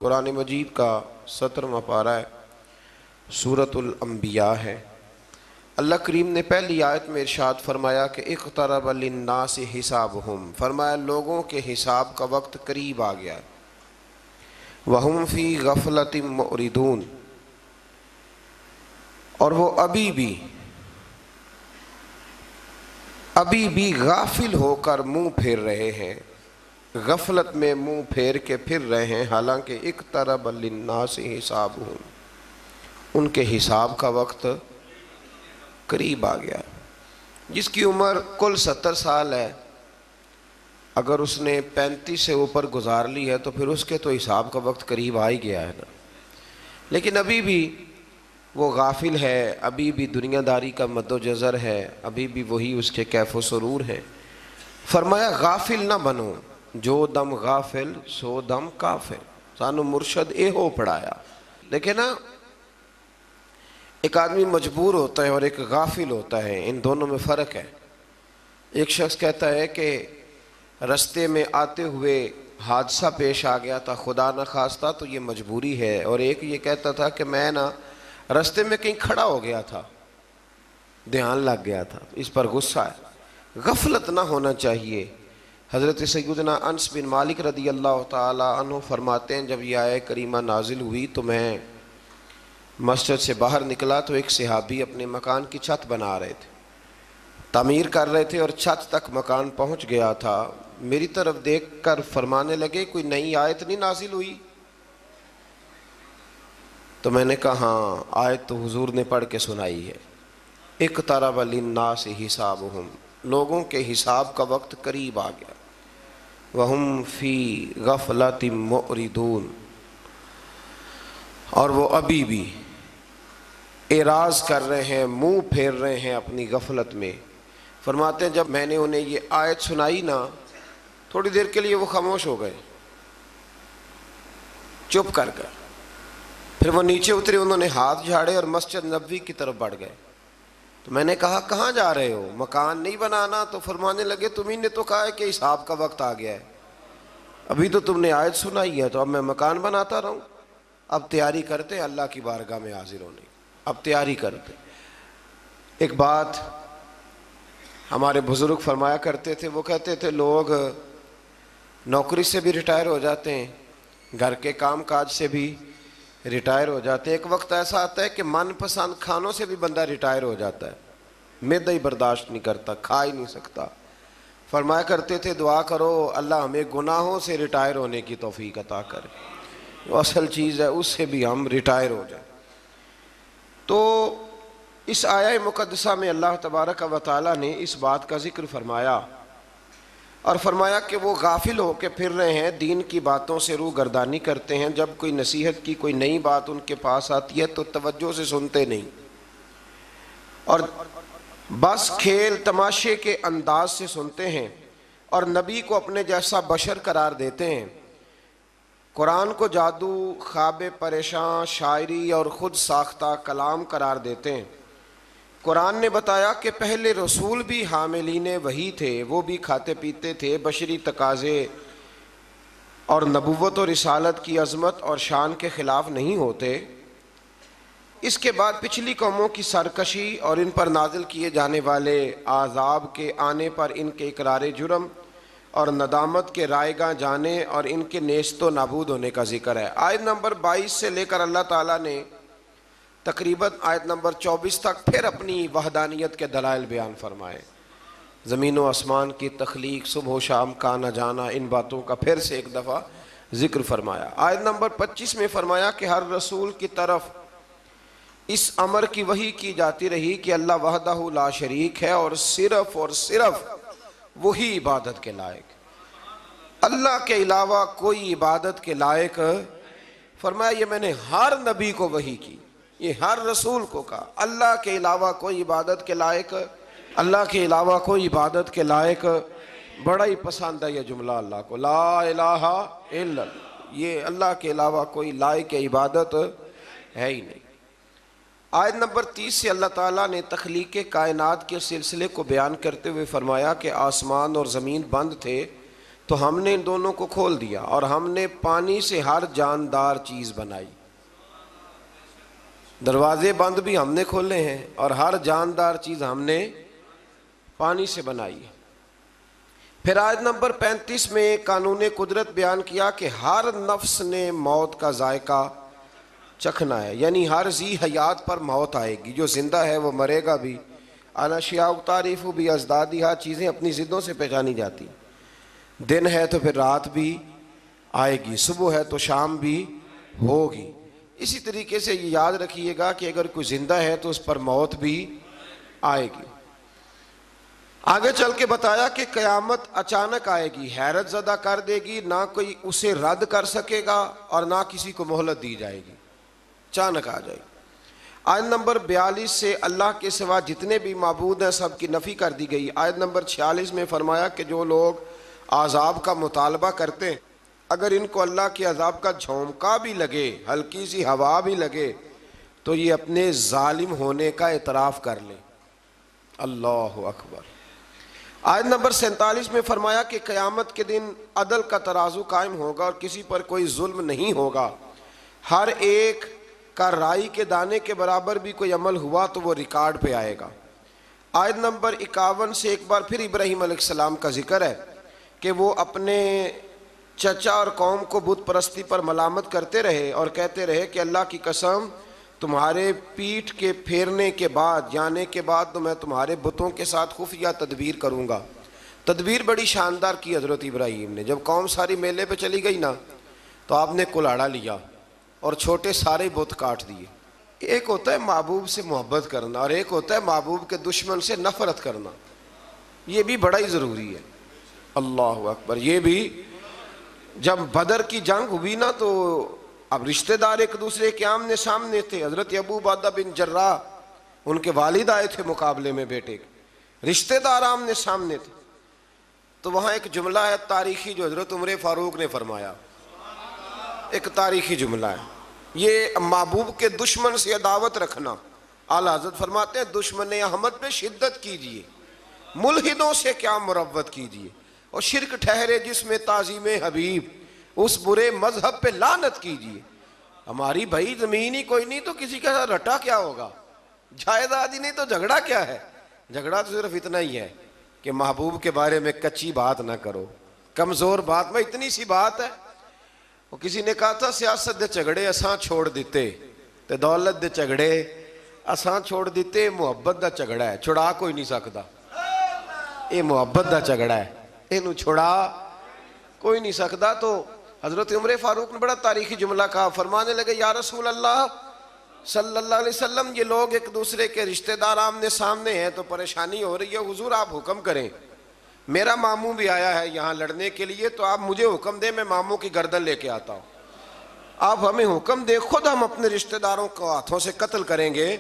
قرآن مجید کا 17واں پارہ ہے، سورۃ الانبیاء ہے۔ اللہ کریم نے پہلی آیت میں ارشاد فرمایا کہ اقترب للناس حسابہم، فرمایا لوگوں کے حساب کا وقت قریب آ گیا ہے۔ وہم فی غفلۃ معرضون، اور وہ ابھی بھی غافل ہو کر منہ پھیر رہے ہیں، غفلت میں منہ پھیر کے پھر رہے ہیں، حالانکہ اقترب للناس حسابہم، ان کے حساب کا وقت قریب آ گیا۔ جس کی عمر کل 70 سال ہے، اگر اس نے 35 سے اوپر گزار لی ہے تو پھر اس کے تو حساب کا وقت قریب آ ہی گیا ہے نا، لیکن ابھی بھی وہ غافل ہے، ابھی بھی دنیا داری کا مد و جزر ہے، ابھی بھی وہی اس کے کیف و سرور ہے۔ فرمایا غافل نہ بنو، جو دم غافل سو دم کافر، سانو مرشد اے ہو پڑھایا۔ دیکھیں نا، ایک آدمی مجبور ہوتا ہے اور ایک غافل ہوتا ہے، ان دونوں میں فرق ہے۔ ایک شخص کہتا ہے کہ رستے میں آتے ہوئے حادثہ پیش آ گیا تھا، خدا نہ خواستہ تو یہ مجبوری ہے، اور ایک یہ کہتا تھا کہ میں نا رستے میں کہیں کھڑا ہو گیا تھا، دھیان لگ گیا تھا، اس پر غصہ ہے۔ غفلت نہ ہونا چاہیے۔ حضرت سیدنا انس بن مالک رضی اللہ تعالی عنہ فرماتے ہیں، جب یہ آیہ کریمہ نازل ہوئی تو میں مسجد سے باہر نکلا تو ایک صحابی اپنے مکان کی چھت بنا رہے تھے، تعمیر کر رہے تھے، اور چھت تک مکان پہنچ گیا تھا۔ میری طرف دیکھ کر فرمانے لگے کوئی نئی آیت نہیں نازل ہوئی؟ تو میں نے کہا ہاں، آیت تو حضور نے پڑھ کے سنائی ہے، اقترب للناس حسابہم، لوگوں کے حساب کا وقت قریب آ گیا۔ وہم فی غفلۃ معرضون، اور وہ ابھی بھی اعراض کر رہے ہیں، منہ پھیر رہے ہیں اپنی غفلت میں۔ فرماتے ہیں جب میں نے انہیں یہ آیت سنائی نا، تھوڑی دیر کے لیے وہ خاموش ہو گئے، چپ کر گئے۔ پھر وہ نیچے اترے، انہوں نے ہاتھ جھاڑے اور مسجد نبوی کی طرف بڑھ گئے۔ تو میں نے کہا کہاں جا رہے ہو، مکان نہیں بنانا؟ تو فرمانے لگے تمہیں نے تو کہا ہے کہ حساب کا وقت آ گیا ہے، ابھی تو تم نے آیت سنائی ہے، تو اب میں مکان بناتا رہوں؟ اب تیاری کرتے اللہ کی بارگاہ میں حاضر ہونے کی، اب تیاری کرتے۔ ایک بات ہمارے بزرگ فرمایا کرتے تھے، وہ کہتے تھے لوگ نوکری سے بھی ریٹائر ہو جاتے ہیں، گھر کے کام کاج سے بھی ریٹائر ہو جاتے ہیں، ایک وقت ایسا آتا ہے کہ من پسند کھانوں سے بھی بندہ ریٹائر ہو جاتا ہے، معدہ ہی برداشت نہیں کرتا، کھا ہی نہیں سکتا۔ فرمایا کرتے تھے دعا کرو اللہ ہمیں گناہوں سے ریٹائر ہونے کی توفیق عطا کرے، وہ اصل چیز ہے، اس سے بھی ہم ریٹائر ہو جائیں۔ تو اس آیہ مقدسہ میں اللہ تبارک و تعالیٰ نے اس بات کا ذکر فرمایا، اور فرمایا کہ وہ غافل ہو کے پھر رہے ہیں، دین کی باتوں سے روح گردانی کرتے ہیں، جب کوئی نصیحت کی کوئی نئی بات ان کے پاس آتی ہے تو توجہ سے سنتے نہیں، اور بس کھیل تماشے کے انداز سے سنتے ہیں، اور نبی کو اپنے جیسا بشر قرار دیتے ہیں، قرآن کو جادو، خواب پریشاں، شاعری اور خود ساختہ کلام قرار دیتے ہیں۔ قرآن نے بتایا کہ پہلے رسول بھی حاملین وحی تھے، وہ بھی کھاتے پیتے تھے، بشری تقاضے اور نبوت و رسالت کی عظمت اور شان کے خلاف نہیں ہوتے۔ اس کے بعد پچھلی قوموں کی سرکشی اور ان پر نازل کیے جانے والے عذاب کے آنے پر ان کے اقرار جرم اور ندامت کے رائے گاہ جانے اور ان کے نیست و نابود ہونے کا ذکر ہے۔ آیت نمبر 22 سے لے کر اللہ تعالیٰ نے تقریباً آیت نمبر 24 تک پھر اپنی وحدانیت کے دلائل بیان فرمائے، زمین و آسمان کی تخلیق، صبح و شام کا آنا جانا، ان باتوں کا پھر سے ایک دفعہ ذکر فرمایا۔ آیت نمبر 25 میں فرمایا کہ ہر رسول کی طرف اس امر کی وحی کی جاتی رہی کہ اللہ وحدہ لا شریک ہے، اور صرف وہی عبادت کے لائق، اللہ کے علاوہ کوئی عبادت کے لائق۔ فرمایا یہ میں نے ہر نبی کو وحی کی، یہ ہر رسول کو کہا، اللہ کے علاوہ کوئی عبادت کے لائق، اللہ کے علاوہ کوئی عبادت کے لائق۔ بڑا ہی پسند ہے یہ جملہ اللہ کو، لا الہ الا اللہ، یہ اللہ کے علاوہ کوئی لائق عبادت ہے ہی نہیں۔ آیت نمبر 30 سے اللہ تعالیٰ نے تخلیق کائنات کے سلسلے کو بیان کرتے ہوئے فرمایا کہ آسمان اور زمین بند تھے تو ہم نے ان دونوں کو کھول دیا اور ہم نے پانی سے ہر جاندار چیز بنائی. دروازے بند بھی ہم نے کھولے ہیں اور ہر جاندار چیز ہم نے پانی سے بنائی. پھر آیت نمبر 35 میں قانون قدرت بیان کیا کہ ہر نفس نے موت کا ذائقہ چکھنا ہے، یعنی ہر ذی حیات پر موت آئے گی. جو زندہ ہے وہ مرے گا بھی. الاشیاء تعریف بھی ازدادیہا، چیزیں اپنی ضدوں سے پہچانی جاتی. دن ہے تو پھر رات بھی آئے گی، صبح ہے تو شام بھی ہوگی. اسی طریقے سے یہ یاد رکھیے گا کہ اگر کوئی زندہ ہے تو اس پر موت بھی آئے گی. آگے چل کے بتایا کہ قیامت اچانک آئے گی، حیرت زدہ کر دے گی، نہ کوئی اسے رد کر سکے گا اور نہ کسی کو مہلت دی جائے گی، اچانک آ جائے گی. آیت نمبر 42 سے اللہ کے سوا جتنے بھی معبود ہیں سب کی نفی کر دی گئی. آیت نمبر 46 میں فرمایا کہ جو لوگ عذاب کا مطالبہ کرتے ہیں اگر ان کو اللہ کے عذاب کا جھونکا بھی لگے، ہلکی سی ہوا بھی لگے، تو یہ اپنے ظالم ہونے کا اعتراف کر لیں. اللہ اکبر. آیت نمبر 47 میں فرمایا کہ قیامت کے دن عدل کا ترازو قائم ہوگا اور کسی پر کوئی ظلم نہیں ہوگا. ہر ایک کا رائی کے دانے کے برابر بھی کوئی عمل ہوا تو وہ ریکارڈ پہ آئے گا. آیت نمبر 51 سے ایک بار پھر ابراہیم علیہ السلام کا ذکر ہے کہ وہ اپنے چچا اور قوم کو بت پرستی پر ملامت کرتے رہے اور کہتے رہے کہ اللہ کی قسم تمہارے پیٹھ کے پھیرنے کے بعد جانے کے بعد تو میں تمہارے بتوں کے ساتھ خفیہ تدبیر کروں گا. تدبیر بڑی شاندار کی حضرت ابراہیم نے. جب قوم ساری میلے پہ چلی گئی نا تو آپ نے کلاڑا لیا اور چھوٹے سارے بت کاٹ دیے. ایک ہوتا ہے محبوب سے محبت کرنا اور ایک ہوتا ہے محبوب کے دشمن سے نفرت کرنا. یہ بھی بڑا ہی ضروری ہے. اللہ اکبر. یہ بھی جب بدر کی جنگ ہوئی نا تو اب رشتہ دار ایک دوسرے کے آمنے سامنے تھے. حضرت ابو عبیدہ بن جراح ان کے والد آئے تھے مقابلے میں بیٹے کے، رشتہ دار آمنے سامنے تھے. تو وہاں ایک جملہ ہے تاریخی جو حضرت عمر فاروق نے فرمایا، ایک تاریخی جملہ ہے. یہ محبوب کے دشمن سے عداوت رکھنا. اعلیٰ حضرت فرماتے ہیں دشمن احمد پہ شدت کیجئے، ملحدوں سے کیا مروت کیجئے، اور شرک ٹھہرے جس میں تعظیم حبیب، اس برے مذہب پہ لعنت کیجئے. ہماری بھائی زمین ہی کوئی نہیں تو کسی کا رٹا کیا ہوگا، جائیداد ہی نہیں تو جھگڑا کیا ہے. جھگڑا تو صرف اتنا ہی ہے کہ محبوب کے بارے میں کچی بات نہ کرو، کمزور بات میں اتنی سی بات ہے. وہ کسی نے کہا تھا سیاست دے جھگڑے اساں چھوڑ دیتے تے دولت دے جھگڑے اساں چھوڑ دیتے، محبت دا جھگڑا ہے چھڑا کوئی نہیں سکتا. یہ محبت دا جھگڑا ہے، انہوں چھڑا کوئی نہیں سکتا. تو حضرت عمر فاروق نے بڑا تاریخی جملہ کہا، فرمانے لگے یا رسول اللہ صلی اللہ علیہ وسلم یہ لوگ ایک دوسرے کے رشتہ دار آمنے سامنے ہیں تو پریشانی ہو رہی ہے، حضور آپ حکم کریں. میرا ماموں بھی آیا ہے یہاں لڑنے کے لیے تو آپ مجھے حکم دیں، میں ماموں کی گردن لے کے آتا ہوں. آپ ہمیں حکم دیں، خود ہم اپنے رشتہ داروں کو ہاتھوں سے قتل کریں گے،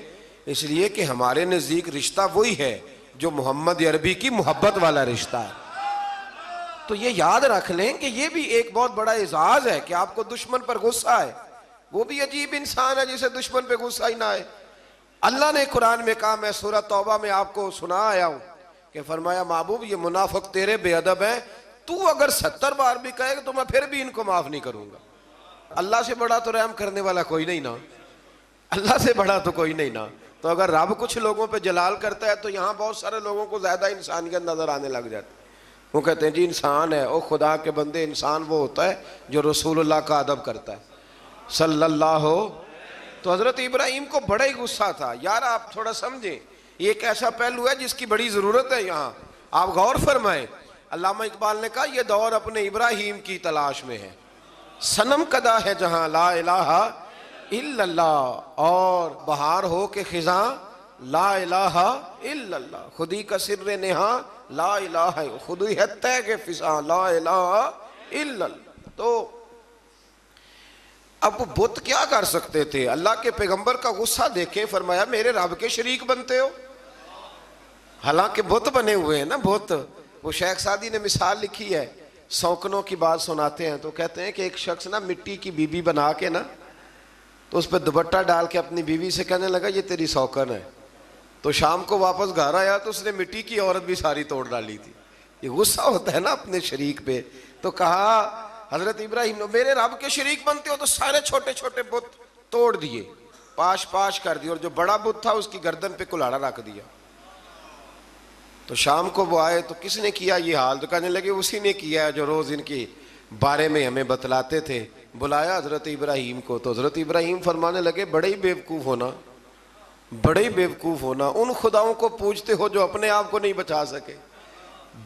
اس لیے کہ ہمارے نزدیک رشتہ وہی ہے جو محمد عربی کی محبت والا رشتہ ہے. تو یہ یاد رکھ لیں کہ یہ بھی ایک بہت بڑا اعزاز ہے کہ آپ کو دشمن پر غصہ ہے. وہ بھی عجیب انسان ہے جسے دشمن پہ غصہ ہی نہ آئے. اللہ نے قرآن میں کہا، میں سورہ توبہ میں آپ کو سنا آیا ہوں کہ فرمایا محبوب یہ منافق تیرے بے ادب ہیں، تو اگر 70 بار بھی کہے گا تو میں پھر بھی ان کو معاف نہیں کروں گا. اللہ سے بڑا تو رحم کرنے والا کوئی نہیں نا، اللہ سے بڑا تو کوئی نہیں نا. تو اگر رب کچھ لوگوں پہ جلال کرتا ہے تو یہاں بہت سارے لوگوں کو زیادہ انسانیت نظر آنے لگ جاتی. وہ کہتے ہیں جی انسان ہے. او خدا کے بندے، انسان وہ ہوتا ہے جو رسول اللہ کا ادب کرتا ہے صلی اللہ ہو. تو حضرت ابراہیم کو بڑا ہی غصہ تھا. یار آپ تھوڑا سمجھیں، یہ ایک ایسا پہلو ہے جس کی بڑی ضرورت ہے یہاں، آپ غور فرمائیں. علامہ اقبال نے کہا یہ دور اپنے ابراہیم کی تلاش میں ہے، صنم کدا ہے جہاں لا الہ الا اللہ، اور بہار ہو کے خزاں لا الہ الا اللہ، خودی کا سر نہاں لا الہ، خودی ہے تے کے فضا لا الہ الا اللہ. تو اب وہ بت کیا کر سکتے تھے؟ اللہ کے پیغمبر کا غصہ دیکھیں، فرمایا میرے رب کے شریک بنتے ہو. حالانکہ بت بنے ہوئے ہیں نا بت. وہ شیخ سعدی نے مثال لکھی ہے، سوکنوں کی بات سناتے ہیں تو کہتے ہیں کہ ایک شخص نا مٹی کی بیوی بنا کے نا تو اس پہ دوپٹہ ڈال کے اپنی بیوی سے کہنے لگا یہ تیری سوکن ہے. تو شام کو واپس گھر آیا تو اس نے مٹی کی عورت بھی ساری توڑ ڈالی تھی. یہ غصہ ہوتا ہے نا اپنے شریک پہ. تو کہا حضرت ابراہیم نے میرے رب کے شریک بنتے ہو تو سارے چھوٹے چھوٹے بت توڑ دیے, پاش پاش کر دی, اور جو بڑا بت تھا اس کی گردن پہ کلاڑا رکھ دیا. تو شام کو وہ آئے تو کس نے کیا یہ حال؟ تو کہنے لگے اسی نے کیا ہے جو روز ان کے بارے میں ہمیں بتلاتے تھے. بلایا حضرت ابراہیم کو, تو حضرت ابراہیم فرمانے لگے بڑے ہی بیوقوف ہونا, بڑے ہی بیوقوف ہونا, ان خداؤں کو پوجتے ہو جو اپنے آپ کو نہیں بچا سکے,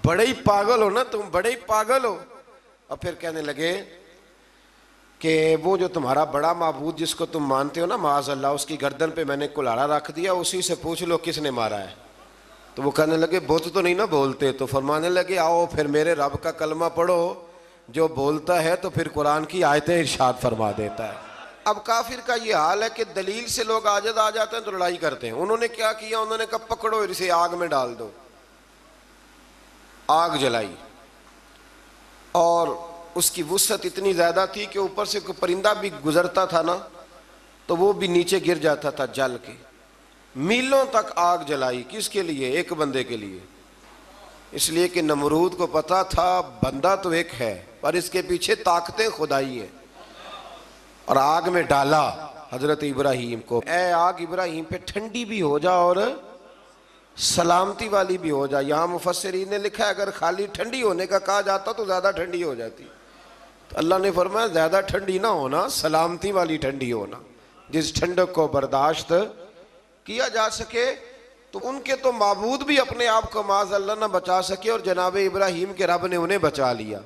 بڑے ہی پاگل ہو نا تم, بڑے ہی پاگل ہو. اور پھر کہنے لگے کہ وہ جو تمہارا بڑا معبود جس کو تم مانتے ہو نا معاذ اللہ, اس کی گردن پہ میں نے کلاڑا رکھ دیا, اسی سے پوچھ لو کس نے مارا ہے. تو وہ کہنے لگے بت تو نہیں نا بولتے. تو فرمانے لگے آؤ پھر میرے رب کا کلمہ پڑھو, جو بولتا ہے تو پھر قرآن کی آیتیں ارشاد فرما دیتا ہے. اب کافر کا یہ حال ہے کہ دلیل سے لوگ عاجز آ جاتے ہیں تو لڑائی کرتے ہیں. انہوں نے کیا کیا؟ انہوں نے کہا پکڑو اسے آگ میں ڈال دو. آگ جلائی, اور اس کی وسعت اتنی زیادہ تھی کہ اوپر سے کوئی پرندہ بھی گزرتا تھا نا تو وہ بھی نیچے گر جاتا تھا جل کے. میلوں تک آگ جلائی. کس کے لیے؟ ایک بندے کے لیے. اس لیے کہ نمرود کو پتا تھا بندہ تو ایک ہے پر اس کے پیچھے طاقتیں خدائی ہیں. اور آگ میں ڈالا حضرت ابراہیم کو. اے آگ ابراہیم پہ ٹھنڈی بھی ہو جا اور سلامتی والی بھی ہو جا. یہاں مفسرین نے لکھا ہے اگر خالی ٹھنڈی ہونے کا کہا جاتا تو زیادہ ٹھنڈی ہو جاتی. تو اللہ نے فرمایا زیادہ ٹھنڈی نہ ہونا, سلامتی والی ٹھنڈی ہونا, جس ٹھنڈک کو برداشت کیا جا سکے. تو ان کے تو معبود بھی اپنے آپ کو معاذ اللہ نہ بچا سکے, اور جناب ابراہیم کے رب نے انہیں بچا لیا.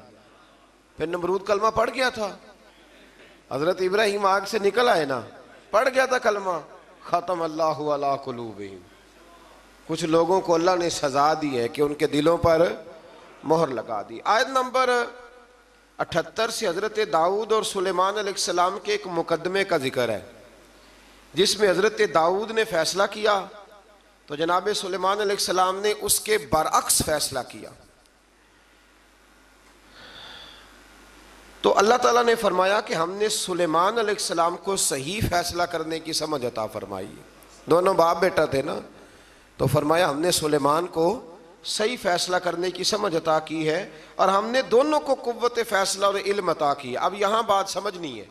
پھر نمرود کلمہ پڑھ گیا تھا, حضرت ابراہیم آگ سے نکل آئے نا, پڑھ گیا تھا کلمہ, ختم اللہ علی قلوبہم. کچھ لوگوں کو اللہ نے سزا دی ہے کہ ان کے دلوں پر مہر لگا دی. آیت نمبر 78 سے حضرت داؤد اور سلیمان علیہ السلام کے ایک مقدمے کا ذکر ہے, جس میں حضرت داؤد نے فیصلہ کیا تو جناب سلیمان علیہ السلام نے اس کے برعکس فیصلہ کیا. تو اللہ تعالیٰ نے فرمایا کہ ہم نے سلیمان علیہ السلام کو صحیح فیصلہ کرنے کی سمجھ عطا فرمائی. دونوں باپ بیٹا تھے نا, تو فرمایا ہم نے سلیمان کو صحیح فیصلہ کرنے کی سمجھ عطا کی ہے, اور ہم نے دونوں کو قوت فیصلہ اور علم عطا کی. اب یہاں بات سمجھنی ہے,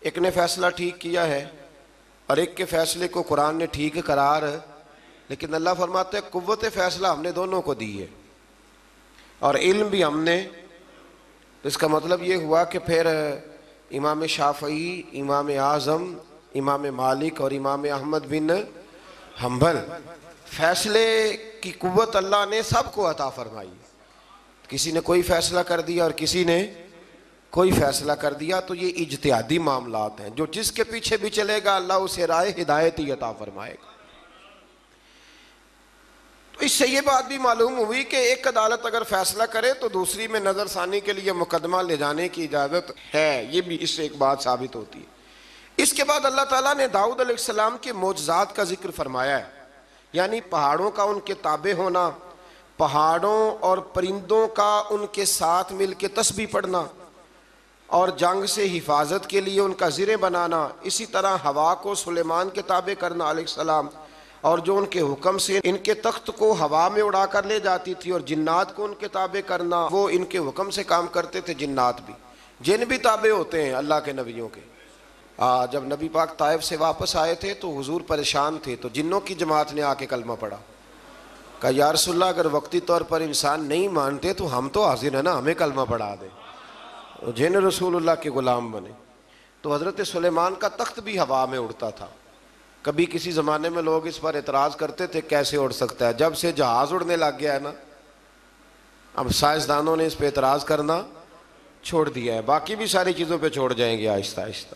ایک نے فیصلہ ٹھیک کیا ہے اور ایک کے فیصلے کو قرآن نے ٹھیک قرار, لیکن اللہ فرماتا ہے قوت فیصلہ ہم نے دونوں کو دی ہے اور علم بھی ہم نے. اس کا مطلب یہ ہوا کہ پھر امام شافعی, امام اعظم, امام مالک اور امام احمد بن حنبل, فیصلے کی قوت اللہ نے سب کو عطا فرمائی. کسی نے کوئی فیصلہ کر دیا اور کسی نے کوئی فیصلہ کر دیا. تو یہ اجتہادی معاملات ہیں, جو جس کے پیچھے بھی چلے گا اللہ اسے رائے ہدایت ہی عطا فرمائے گا. تو اس سے یہ بات بھی معلوم ہوئی کہ ایک عدالت اگر فیصلہ کرے تو دوسری میں نظر ثانی کے لیے مقدمہ لے جانے کی اجازت ہے. یہ بھی اس سے ایک بات ثابت ہوتی ہے. اس کے بعد اللہ تعالیٰ نے داؤد علیہ السلام کے معجزات کا ذکر فرمایا ہے, یعنی پہاڑوں کا ان کے تابع ہونا, پہاڑوں اور پرندوں کا ان کے ساتھ مل کے تسبیح پڑھنا, اور جنگ سے حفاظت کے لیے ان کا زرہ بنانا. اسی طرح ہوا کو سلیمان کے تابع کرنا علیہ السلام, اور جو ان کے حکم سے ان کے تخت کو ہوا میں اڑا کر لے جاتی تھی, اور جنات کو ان کے تابع کرنا, وہ ان کے حکم سے کام کرتے تھے. جنات بھی, جن بھی تابع ہوتے ہیں اللہ کے نبیوں کے. جب نبی پاک طائف سے واپس آئے تھے تو حضور پریشان تھے, تو جنوں کی جماعت نے آ کے کلمہ پڑھا. کہا یا رسول اللہ اگر وقتی طور پر انسان نہیں مانتے تو ہم تو حاضر ہیں نا, ہمیں کلمہ پڑھا دیں. جن رسول اللہ کے غلام بنے. تو حضرت سلیمان کا تخت بھی ہوا میں اڑتا تھا. کبھی کسی زمانے میں لوگ اس پر اعتراض کرتے تھے کیسے اڑ سکتا ہے, جب سے جہاز اڑنے لگ گیا ہے نا, اب سائنسدانوں نے اس پہ اعتراض کرنا چھوڑ دیا ہے. باقی بھی ساری چیزوں پہ چھوڑ جائیں گے آہستہ آہستہ.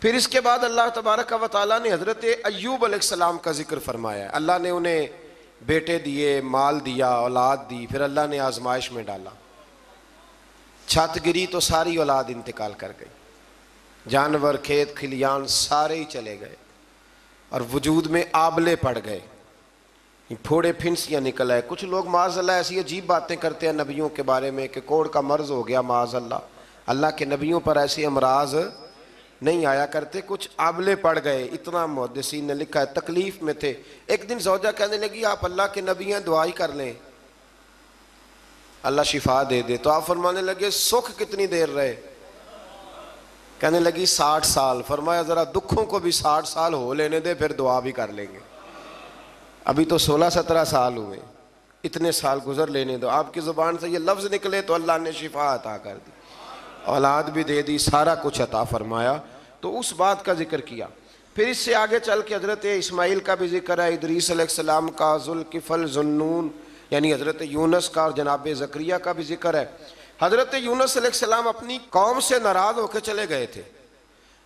پھر اس کے بعد اللہ تبارک و تعالیٰ نے حضرت ایوب علیہ السلام کا ذکر فرمایا ہے. اللہ نے انہیں بیٹے دیے, مال دیا, اولاد دی, پھر اللہ نے آزمائش میں ڈالا. چھت گری تو ساری اولاد انتقال کر گئی, جانور, کھیت کھلیان سارے ہی چلے گئے, اور وجود میں آبلے پڑ گئے, پھوڑے پھنسیاں نکل آئے. کچھ لوگ معاذ اللہ ایسی عجیب باتیں کرتے ہیں نبیوں کے بارے میں کہ کوڑ کا مرض ہو گیا معاذ اللہ. اللہ کے نبیوں پر ایسے امراض نہیں آیا کرتے. کچھ آبلے پڑ گئے, اتنا محدثین نے لکھا ہے, تکلیف میں تھے. ایک دن زوجہ کہنے لگی آپ اللہ کے نبی ہیں, دعا ہی کر لیں. اللہ شفا دے دے۔ تو آپ فرمانے لگے سکھ کتنی دیر رہے؟ کہنے لگی 60 سال۔ فرمایا ذرا دکھوں کو بھی 60 سال ہو لینے دے، پھر دعا بھی کر لیں گے۔ ابھی تو 16-17 سال ہوئے، اتنے سال گزر لینے دو۔ آپ کی زبان سے یہ لفظ نکلے تو اللہ نے شفا عطا کر دی، اولاد بھی دے دی، سارا کچھ عطا فرمایا۔ تو اس بات کا ذکر کیا۔ پھر اس سے آگے چل کے حضرت اسماعیل کا بھی ذکر ہے، ادریس علیہ السلام کا، ذوالکفل، ذوالنون یعنی حضرت یونس کا، اور جناب زکریا کا بھی ذکر ہے۔ حضرت یونس علیہ السلام اپنی قوم سے ناراض ہو کے چلے گئے تھے،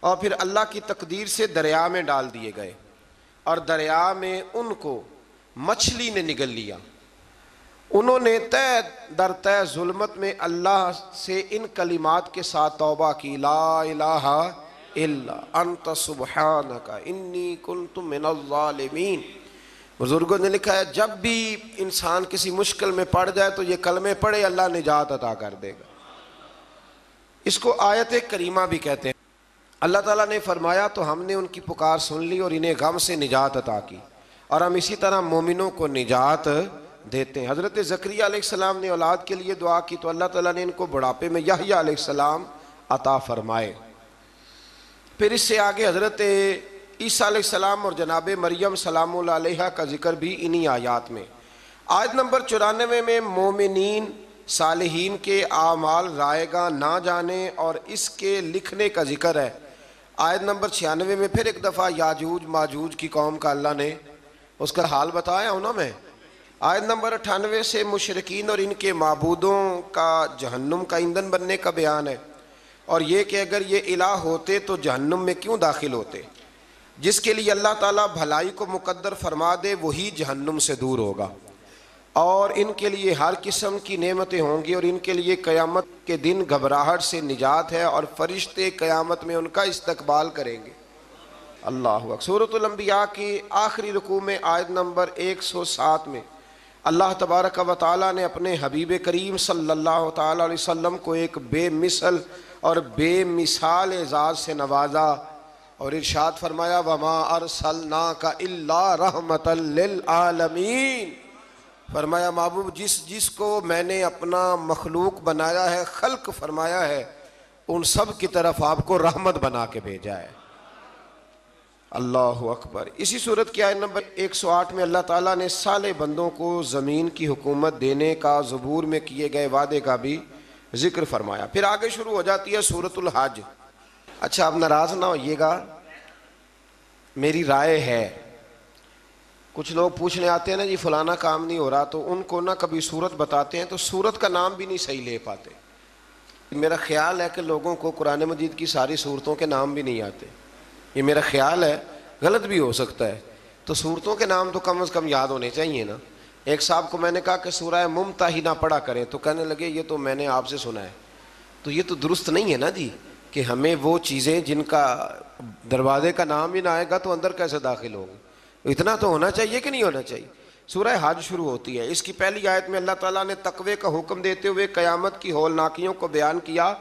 اور پھر اللہ کی تقدیر سے دریا میں ڈال دیے گئے، اور دریا میں ان کو مچھلی نے نگل لیا۔ انہوں نے طے در طے ظلمت میں اللہ سے ان کلمات کے ساتھ توبہ کی، لا الہ الا انت سبحانک انی کنت من الظالمین۔ بزرگوں نے لکھا ہے جب بھی انسان کسی مشکل میں پڑ جائے تو یہ کلمے پڑھے، اللہ نجات عطا کر دے گا۔ اس کو آیت کریمہ بھی کہتے ہیں۔ اللہ تعالیٰ نے فرمایا تو ہم نے ان کی پکار سن لی اور انہیں غم سے نجات عطا کی، اور ہم اسی طرح مومنوں کو نجات دیتے ہیں۔ حضرت زکریا علیہ السلام نے اولاد کے لیے دعا کی تو اللہ تعالیٰ نے ان کو بڑھاپے میں یحییٰ علیہ السلام عطا فرمائے۔ پھر اس سے آگے حضرت عیسیٰ علیہ السلام اور جناب مریم سلام اللہ علیہا کا ذکر بھی انہی آیات میں۔ آیت نمبر 94 میں مومنین صالحین کے اعمال رائے گاہ نہ جانے اور اس کے لکھنے کا ذکر ہے۔ آیت نمبر 96 میں پھر ایک دفعہ یاجوج ماجوج کی قوم کا اللہ نے اس کا حال بتایا ہوں نا میں۔ آیت نمبر 98 سے مشرکین اور ان کے معبودوں کا جہنم کا ایندھن بننے کا بیان ہے، اور یہ کہ اگر یہ الہ ہوتے تو جہنم میں کیوں داخل ہوتے۔ جس کے لیے اللہ تعالیٰ بھلائی کو مقدر فرما دے وہی جہنم سے دور ہوگا، اور ان کے لیے ہر قسم کی نعمتیں ہوں گی، اور ان کے لیے قیامت کے دن گھبراہٹ سے نجات ہے، اور فرشتے قیامت میں ان کا استقبال کریں گے۔ اللہ اکبر۔ سورۃ الانبیاء کی آخری رکوع میں آیت نمبر 107 میں اللہ تبارک و تعالیٰ نے اپنے حبیب کریم صلی اللہ تعالیٰ علیہ وسلم کو ایک بے مثل اور بے مثال اعزاز سے نوازا، اور ارشاد فرمایا وَمَا أَرْسَلْنَاكَ إِلَّا رَحْمَةً لِلْعَالَمِينَ۔ فرمایا محبوب جس کو میں نے اپنا مخلوق بنایا ہے، خلق فرمایا ہے، ان سب کی طرف آپ کو رحمت بنا کے بھیجا ہے۔ اللہ اکبر۔ اسی صورت کی آیت نمبر 108 میں اللہ تعالیٰ نے صالح بندوں کو زمین کی حکومت دینے کا زبور میں کیے گئے وعدے کا بھی ذکر فرمایا۔ پھر آگے شروع ہو جاتی ہے سورۃ الحج۔ اچھا اب ناراض نہ ہوئیے گا، میری رائے ہے، کچھ لوگ پوچھنے آتے ہیں نا جی فلانا کام نہیں ہو رہا، تو ان کو نہ کبھی سورت بتاتے ہیں تو سورت کا نام بھی نہیں صحیح لے پاتے۔ میرا خیال ہے کہ لوگوں کو قرآن مجید کی ساری سورتوں کے نام بھی نہیں آتے، یہ میرا خیال ہے، غلط بھی ہو سکتا ہے۔ تو سورتوں کے نام تو کم از کم یاد ہونے چاہیے نا۔ ایک صاحب کو میں نے کہا کہ سورہ ممتحنہ پڑھا کریں، تو کہنے لگے یہ تو میں نے آپ سے سنا ہے۔ تو یہ تو درست نہیں ہے نا جی، کہ ہمیں وہ چیزیں جن کا دروازے کا نام ہی نہ آئے گا تو اندر کیسے داخل ہوگی، اتنا تو ہونا چاہیے کہ نہیں ہونا چاہیے۔ سورہ حج شروع ہوتی ہے، اس کی پہلی آیت میں اللہ تعالیٰ نے تقوی کا حکم دیتے ہوئے قیامت کی ہولناکیوں کو بیان کیا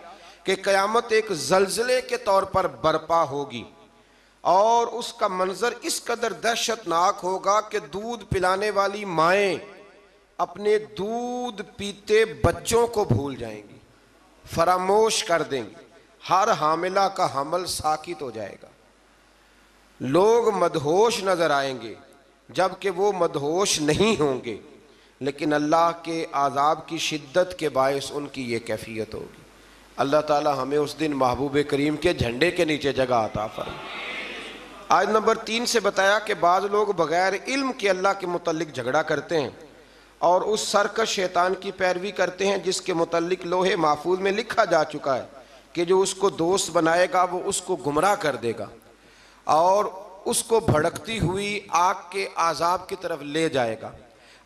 کہ قیامت ایک زلزلے کے طور پر برپا ہوگی، اور اس کا منظر اس قدر دہشت ناک ہوگا کہ دودھ پلانے والی مائیں اپنے دودھ پیتے بچوں کو بھول جائیں گی، فراموش کر دیں گی، ہر حاملہ کا حمل ساکت ہو جائے گا، لوگ مدہوش نظر آئیں گے جبکہ وہ مدہوش نہیں ہوں گے، لیکن اللہ کے عذاب کی شدت کے باعث ان کی یہ کیفیت ہوگی۔ اللہ تعالی ہمیں اس دن محبوب کریم کے جھنڈے کے نیچے جگہ عطا فرمائے۔ آیت نمبر 3 سے بتایا کہ بعض لوگ بغیر علم کے اللہ کے متعلق جھگڑا کرتے ہیں اور اس سرکش شیطان کی پیروی کرتے ہیں جس کے متعلق لوح محفوظ میں لکھا جا چکا ہے کہ جو اس کو دوست بنائے گا وہ اس کو گمراہ کر دے گا اور اس کو بھڑکتی ہوئی آگ کے عذاب کی طرف لے جائے گا۔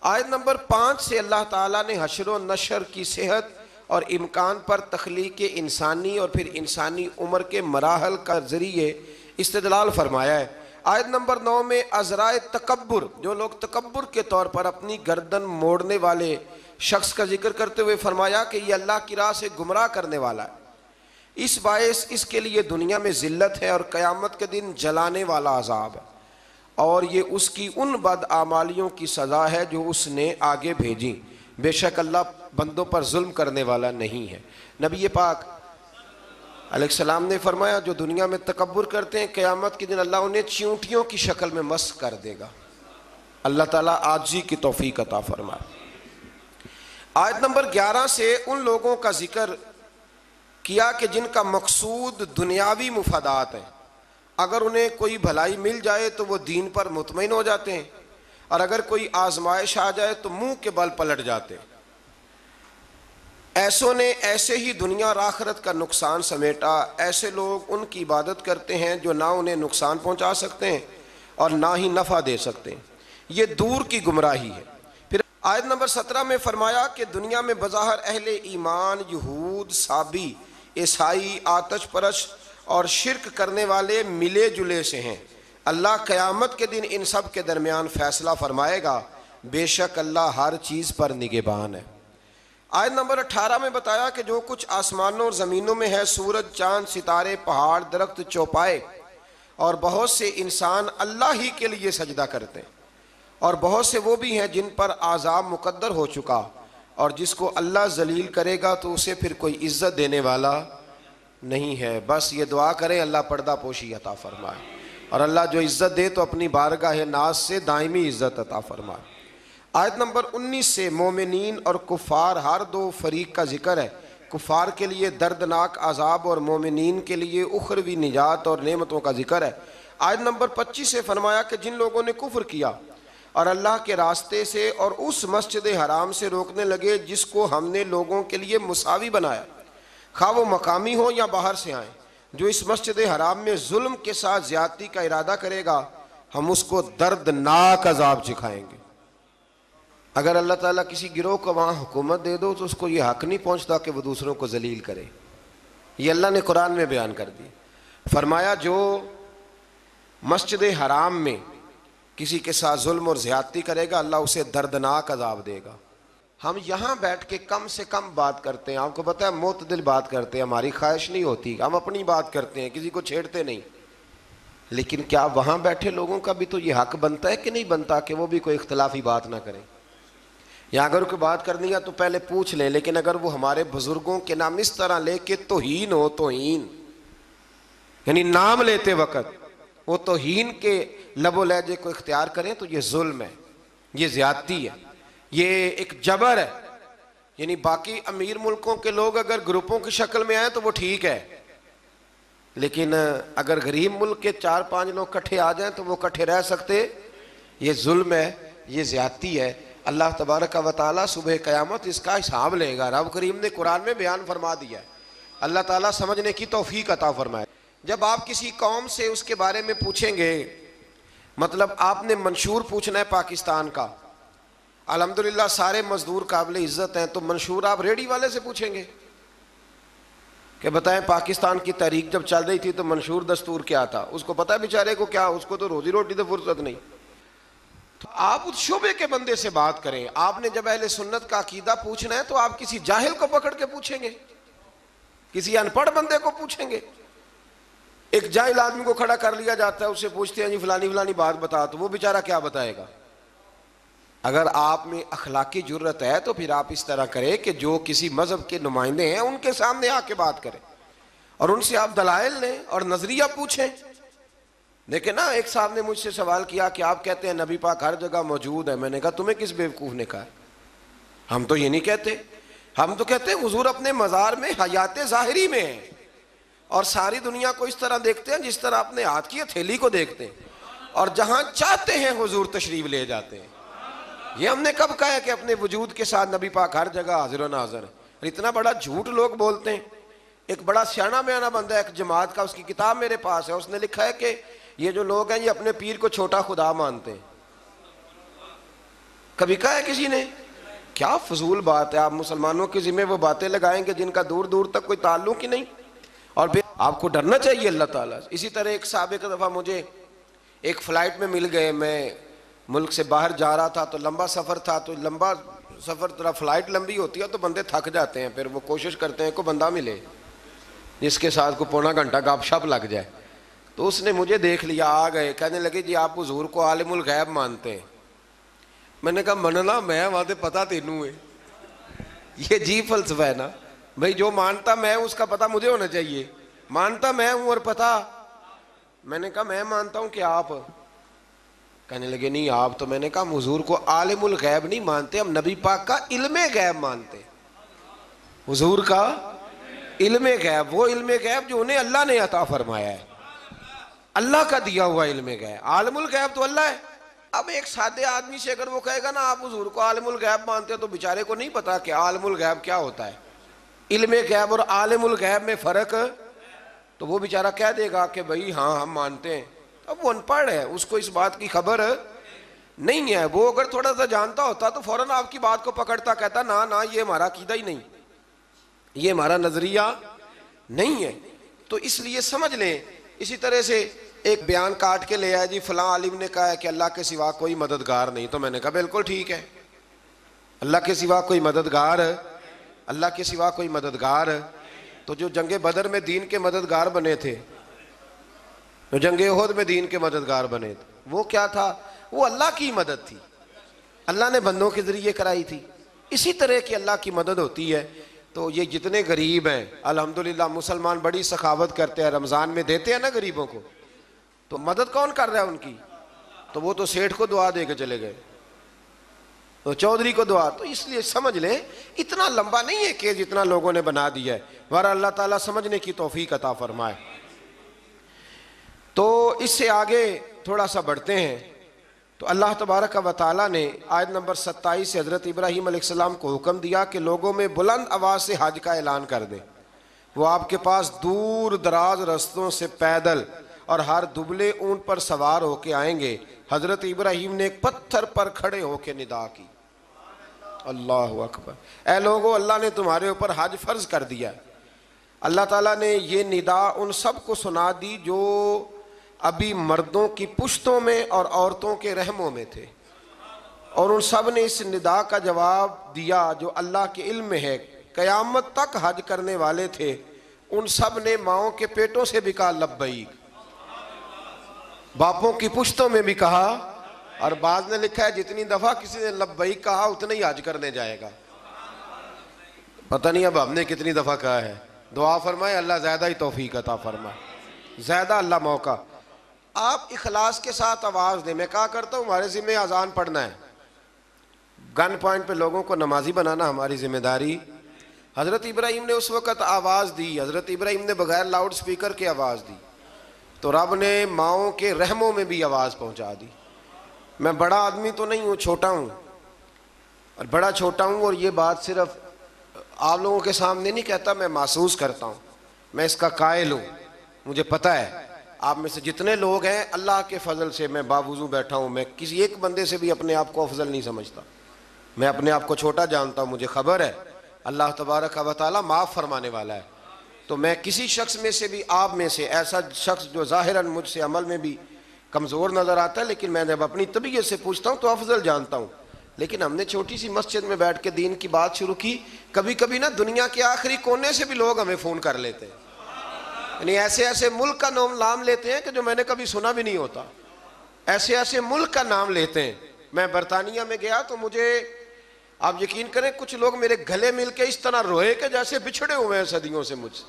آیت نمبر 5 سے اللہ تعالیٰ نے حشر و نشر کی صحت اور امکان پر تخلیق انسانی اور پھر انسانی عمر کے مراحل کا ذریعے استدلال فرمایا ہے۔ آیت نمبر 9 میں عذرائے تکبر، جو لوگ تکبر کے طور پر اپنی گردن موڑنے والے شخص کا ذکر کرتے ہوئے فرمایا کہ یہ اللہ کی راہ سے گمراہ کرنے والا ہے، اس باعث اس کے لیے دنیا میں ذلت ہے اور قیامت کے دن جلانے والا عذاب ہے، اور یہ اس کی ان بدعمالیوں کی سزا ہے جو اس نے آگے بھیجی، بے شک اللہ بندوں پر ظلم کرنے والا نہیں ہے۔ نبی پاک علیہ السلام نے فرمایا جو دنیا میں تکبر کرتے ہیں قیامت کے دن اللہ انہیں چیونٹیوں کی شکل میں مسخ کر دے گا۔ اللہ تعالیٰ عاجزی کی توفیق عطا فرمائے۔ آیت نمبر 11 سے ان لوگوں کا ذکر کیا کہ جن کا مقصود دنیاوی مفادات ہیں، اگر انہیں کوئی بھلائی مل جائے تو وہ دین پر مطمئن ہو جاتے ہیں، اور اگر کوئی آزمائش آ جائے تو منہ کے بل پلٹ جاتے ہیں۔ ایسوں نے ایسے ہی دنیا اور آخرت کا نقصان سمیٹا، ایسے لوگ ان کی عبادت کرتے ہیں جو نہ انہیں نقصان پہنچا سکتے ہیں اور نہ ہی نفع دے سکتے ہیں، یہ دور کی گمراہی ہے۔ پھر آیت نمبر 17 میں فرمایا کہ دنیا میں بظاہر اہل ایمان، یہود، صابی، عیسائی، آتش پرش اور شرک کرنے والے ملے جلے سے ہیں، اللہ قیامت کے دن ان سب کے درمیان فیصلہ فرمائے گا، بے شک اللہ ہر چیز پر نگہبان ہے۔ آیت نمبر 18 میں بتایا کہ جو کچھ آسمانوں اور زمینوں میں ہے، سورج، چاند، ستارے، پہاڑ، درخت، چوپائے اور بہت سے انسان اللہ ہی کے لیے سجدہ کرتے ہیں، اور بہت سے وہ بھی ہیں جن پر عذاب مقدر ہو چکا، اور جس کو اللہ ذلیل کرے گا تو اسے پھر کوئی عزت دینے والا نہیں ہے۔ بس یہ دعا کریں اللہ پردہ پوشی عطا فرمائے، اور اللہ جو عزت دے تو اپنی بارگاہ ناز سے دائمی عزت عطا فرمائے۔ آیت نمبر 19 سے مومنین اور کفار ہر دو فریق کا ذکر ہے۔ کفار کے لیے دردناک عذاب اور مومنین کے لیے اخروی نجات اور نعمتوں کا ذکر ہے۔ آیت نمبر 25 سے فرمایا کہ جن لوگوں نے کفر کیا اور اللہ کے راستے سے اور اس مسجد حرام سے روکنے لگے جس کو ہم نے لوگوں کے لیے مساوی بنایا، خواہ وہ مقامی ہو یا باہر سے آئیں، جو اس مسجد حرام میں ظلم کے ساتھ زیادتی کا ارادہ کرے گا ہم اس کو دردناک عذاب چکھائیں گے۔ اگر اللہ تعالیٰ کسی گروہ کو وہاں حکومت دے دو تو اس کو یہ حق نہیں پہنچتا کہ وہ دوسروں کو ذلیل کرے، یہ اللہ نے قرآن میں بیان کر دی۔ فرمایا جو مسجد حرام میں کسی کے ساتھ ظلم اور زیادتی کرے گا اللہ اسے دردناک عذاب دے گا۔ ہم یہاں بیٹھ کے کم سے کم بات کرتے ہیں، آپ کو پتہ ہے معتدل بات کرتے ہیں، ہماری خواہش نہیں ہوتی، ہم اپنی بات کرتے ہیں، کسی کو چھیڑتے نہیں، لیکن کیا وہاں بیٹھے لوگوں کا بھی تو یہ حق بنتا ہے کہ نہیں بنتا کہ وہ بھی کوئی اختلافی بات نہ کریں؟ یا اگر کوئی بات کرنی ہے تو پہلے پوچھ لیں، لیکن اگر وہ ہمارے بزرگوں کے نام اس طرح لے کے توہین ہو، توہین یعنی نام لیتے وقت وہ توہین کے لب و لہجے کو اختیار کریں تو یہ ظلم ہے، یہ زیادتی ہے، یہ ایک جبر ہے۔ یعنی باقی امیر ملکوں کے لوگ اگر گروپوں کی شکل میں آئیں تو وہ ٹھیک ہے، لیکن اگر غریب ملک کے 4-5 لوگ کٹھے آ جائیں تو وہ کٹھے رہ سکتے؟ یہ ظلم ہے، یہ زیادتی ہے۔ اللہ تبارک و تعالیٰ صبح قیامت اس کا حساب لے گا، رب کریم نے قرآن میں بیان فرما دیا ہے۔ اللہ تعالیٰ سمجھنے کی توفیق عطا فرمائے۔ جب آپ کسی قوم سے اس کے بارے میں پوچھیں گے، مطلب آپ نے منشور پوچھنا ہے پاکستان کا، الحمدللہ سارے مزدور قابل عزت ہیں، تو منشور آپ ریڈی والے سے پوچھیں گے کہ بتائیں پاکستان کی تحریک جب چل رہی تھی تو منشور دستور کیا تھا؟ اس کو پتہ ہے بیچارے کو کیا، اس کو تو روزی روٹی تو فرصت نہیں۔ تو آپ اس شعبے کے بندے سے بات کریں۔ آپ نے جب اہل سنت کا عقیدہ پوچھنا ہے تو آپ کسی جاہل کو پکڑ کے پوچھیں گے، کسی ان پڑھ بندے کو پوچھیں گے؟ ایک جاہل آدمی کو کھڑا کر لیا جاتا ہے، اس سے پوچھتے ہیں جی فلانی فلانی بات بتا، تو وہ بیچارہ کیا بتائے گا؟ اگر آپ میں اخلاقی جرت ہے تو پھر آپ اس طرح کریں کہ جو کسی مذہب کے نمائندے ہیں ان کے سامنے آ کے بات کریں اور ان سے آپ دلائل لیں اور نظریہ پوچھیں۔ دیکھیں نا، ایک صاحب نے مجھ سے سوال کیا کہ آپ کہتے ہیں نبی پاک ہر جگہ موجود ہے، میں نے کہا تمہیں کس بیوقوف نے کہا؟ ہم تو یہ نہیں کہتے، ہم تو کہتے ہیں حضور اپنے مزار میں حیات ظاہری میں ہیں اور ساری دنیا کو اس طرح دیکھتے ہیں جس طرح اپنے ہاتھ کی ہتھیلی کو دیکھتے ہیں، اور جہاں چاہتے ہیں حضور تشریف لے جاتے ہیں۔ یہ ہم نے کب کہا ہے کہ اپنے وجود کے ساتھ نبی پاک ہر جگہ حاضر و ناظر ہے؟ اور اتنا بڑا جھوٹ لوگ بولتے ہیں۔ ایک بڑا سیاںا میانہ بندہ ہے ایک جماعت کا، اس کی کتاب میرے پاس ہے، اس نے لکھا ہے کہ یہ جو لوگ ہیں یہ اپنے پیر کو چھوٹا خدا مانتے ہیں۔ کبھی کہا ہے کسی نے؟ کیا فضول بات ہے، آپ مسلمانوں کے ذمہ وہ باتیں لگائیں گے جن کا دور دور تک کوئی تعلق ہی نہیں، اور پھر آپ کو ڈرنا چاہیے اللہ تعالیٰ سے۔ اسی طرح ایک صاحب ایک دفعہ مجھے ایک فلائٹ میں مل گئے، میں ملک سے باہر جا رہا تھا تو لمبا سفر تھا، تو لمبا سفر طرح فلائٹ لمبی ہوتی ہے تو بندے تھک جاتے ہیں، پھر وہ کوشش کرتے ہیں کوئی بندہ ملے جس کے ساتھ کو پونا گھنٹہ گپ شپ لگ جائے۔ تو اس نے مجھے دیکھ لیا، آ گئے، کہنے لگے جی آپ حضور کو عالم الغیب مانتے ہیں؟ میں نے کہا مننا میں وہاں تے پتہ تینوں ہے، یہ جی فلسفہ ہے نا بھائی، جو مانتا میں اس کا پتہ مجھے ہونا چاہیے، مانتا میں ہوں اور پتہ. میں نے کہا میں مانتا ہوں کہ آپ، کہنے لگے نہیں آپ تو. میں نے کہا ہم حضور کو عالم الغیب نہیں مانتے، ہم نبی پاک کا علم غیب مانتے. حضور کا علم غیب، وہ علم غیب جو انہیں اللہ نے عطا فرمایا ہے، اللہ کا دیا ہوا علم غیب. عالم الغیب تو اللہ ہے. اب ایک سادے آدمی سے اگر وہ کہے گا نا آپ حضور کو عالم الغیب مانتے ہیں، تو بیچارے کو نہیں پتا کہ عالم الغیب کیا ہوتا ہے، علم غیب اور عالم الغیب میں فرق. تو وہ بیچارہ کہہ دے گا کہ بھئی ہاں ہم مانتے ہیں. اب وہ ان پڑھ ہے، اس کو اس بات کی خبر نہیں ہے. وہ اگر تھوڑا سا جانتا ہوتا تو فوراً آپ کی بات کو پکڑتا، کہتا نا نا یہ ہمارا عقیدہ ہی نہیں، یہ ہمارا نظریہ نہیں ہے. تو اس لیے سمجھ لیں. اسی طرح سے ایک بیان کاٹ کے لے آیا جی فلاں عالم نے کہا ہے کہ اللہ کے سوا کوئی مددگار نہیں. تو میں نے کہا بالکل ٹھیک ہے، اللہ کے سوا کوئی مددگار، اللہ کے سوا کوئی مددگار. تو جو جنگ بدر میں دین کے مددگار بنے تھے، جو جنگ احد میں دین کے مددگار بنے تھے، وہ کیا تھا؟ وہ اللہ کی مدد تھی، اللہ نے بندوں کے ذریعے کرائی تھی. اسی طرح کی اللہ کی مدد ہوتی ہے. تو یہ جتنے غریب ہیں الحمدللہ مسلمان بڑی سخاوت کرتے ہیں، رمضان میں دیتے ہیں نا غریبوں کو. تو مدد کون کر رہا ہے ان کی؟ تو وہ تو سیٹھ کو دعا دے کے چلے گئے، تو چودھری کو دعا. تو اس لیے سمجھ لیں اتنا لمبا نہیں ہے کہ جتنا لوگوں نے بنا دیا ہے. بہرحال اللہ تعالیٰ سمجھنے کی توفیق عطا فرمائے. تو اس سے آگے تھوڑا سا بڑھتے ہیں. تو اللہ تبارک و تعالیٰ نے آیت نمبر 27 سے حضرت ابراہیم علیہ السلام کو حکم دیا کہ لوگوں میں بلند آواز سے حج کا اعلان کر دیں. وہ آپ کے پاس دور دراز رستوں سے پیدل اور ہر دبلے اونٹ پر سوار ہو کے آئیں گے. حضرت ابراہیم نے ایک پتھر پر کھڑے ہو کے ندا کی، اللہ اکبر، اے لوگو اللہ نے تمہارے اوپر حج فرض کر دیا. اللہ تعالیٰ نے یہ ندا ان سب کو سنا دی جو ابھی مردوں کی پشتوں میں اور عورتوں کے رحموں میں تھے، اور ان سب نے اس ندا کا جواب دیا جو اللہ کے علم میں ہے. قیامت تک حج کرنے والے تھے، ان سب نے ماؤں کے پیٹوں سے بھی کہا لبیک، باپوں کی پشتوں میں بھی کہا. اور بعض نے لکھا ہے جتنی دفعہ کسی نے لبیک کہا اتنا ہی حج کرنے جائے گا. پتہ نہیں اب ہم نے کتنی دفعہ کہا ہے. دعا فرمائے اللہ زیادہ ہی توفیق عطا فرمائے، زیادہ اللہ موقع. آپ اخلاص کے ساتھ آواز دیں. میں کہا کرتا ہوں ہمارے ذمہ اذان پڑھنا ہے، گن پوائنٹ پہ لوگوں کو نمازی بنانا ہماری ذمہ داری. حضرت ابراہیم نے اس وقت آواز دی، حضرت ابراہیم نے بغیر لاؤڈ سپیکر کے آواز دی، تو رب نے ماؤں کے رحموں میں بھی آواز پہنچا دی. میں بڑا آدمی تو نہیں ہوں، چھوٹا ہوں، اور بڑا چھوٹا ہوں، اور یہ بات صرف آپ لوگوں کے سامنے نہیں کہتا، میں محسوس کرتا ہوں، میں اس کا قائل ہوں. مجھے پتہ ہے آپ میں سے جتنے لوگ ہیں اللہ کے فضل سے میں باوضو بیٹھا ہوں، میں کسی ایک بندے سے بھی اپنے آپ کو افضل نہیں سمجھتا، میں اپنے آپ کو چھوٹا جانتا ہوں. مجھے خبر ہے اللہ تبارک و تعالیٰ معاف فرمانے والا ہے. تو میں کسی شخص میں سے بھی، آپ میں سے ایسا شخص جو ظاہراً مجھ سے عمل میں بھی کمزور نظر آتا ہے، لیکن میں جب اپنی طبیعت سے پوچھتا ہوں تو افضل جانتا ہوں. لیکن ہم نے چھوٹی سی مسجد میں بیٹھ کے دین کی بات شروع کی. کبھی کبھی نا دنیا کے آخری کونے سے بھی لوگ ہمیں فون کر لیتے ہیں، یعنی ایسے ایسے ملک کا نام لیتے ہیں کہ جو میں نے کبھی سنا بھی نہیں ہوتا، ایسے ایسے ملک کا نام لیتے ہیں. میں برطانیہ میں گیا تو مجھے، آپ یقین کریں، کچھ لوگ میرے گلے مل کے اس طرح روئے کہ جیسے بچھڑے ہوئے ہیں صدیوں سے مجھ سے.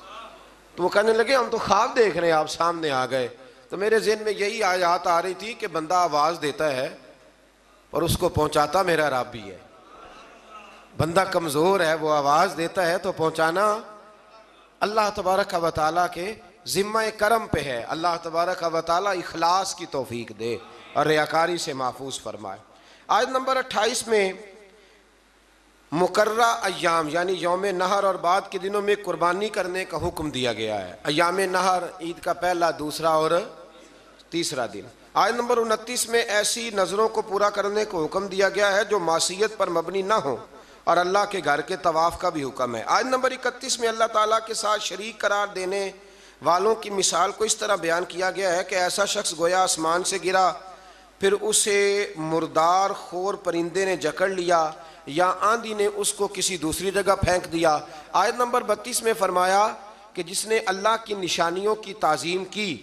تو وہ کہنے لگے ہم تو خواب دیکھ رہے ہیں، آپ سامنے آ گئے. تو میرے ذہن میں یہی آیات آ رہی تھی کہ بندہ آواز دیتا ہے اور اس کو پہنچاتا میرا رب بھی ہے. بندہ کمزور ہے، وہ آواز دیتا ہے تو پہنچانا اللہ تبارک و تعالیٰ کے ذمہ کرم پہ ہے. اللہ تبارک و تعالیٰ اخلاص کی توفیق دے اور ریاکاری سے محفوظ فرمائے. آیت نمبر 28 میں مقررہ ایام یعنی یوم نحر اور بعد کے دنوں میں قربانی کرنے کا حکم دیا گیا ہے. ایام نحر عید کا پہلا، دوسرا اور تیسرا دن. آیت نمبر 29 میں ایسی نظروں کو پورا کرنے کو حکم دیا گیا ہے جو معصیت پر مبنی نہ ہوں، اور اللہ کے گھر کے طواف کا بھی حکم ہے. آیت نمبر 31 میں اللہ تعالیٰ کے ساتھ شریک قرار دینے والوں کی مثال کو اس طرح بیان کیا گیا ہے کہ ایسا شخص گویا آسمان سے گرا، پھر اسے مردار خور پرندے نے جکڑ لیا، یا آندھی نے اس کو کسی دوسری جگہ پھینک دیا. آیت نمبر 32 میں فرمایا کہ جس نے اللہ کی نشانیوں کی تعظیم کی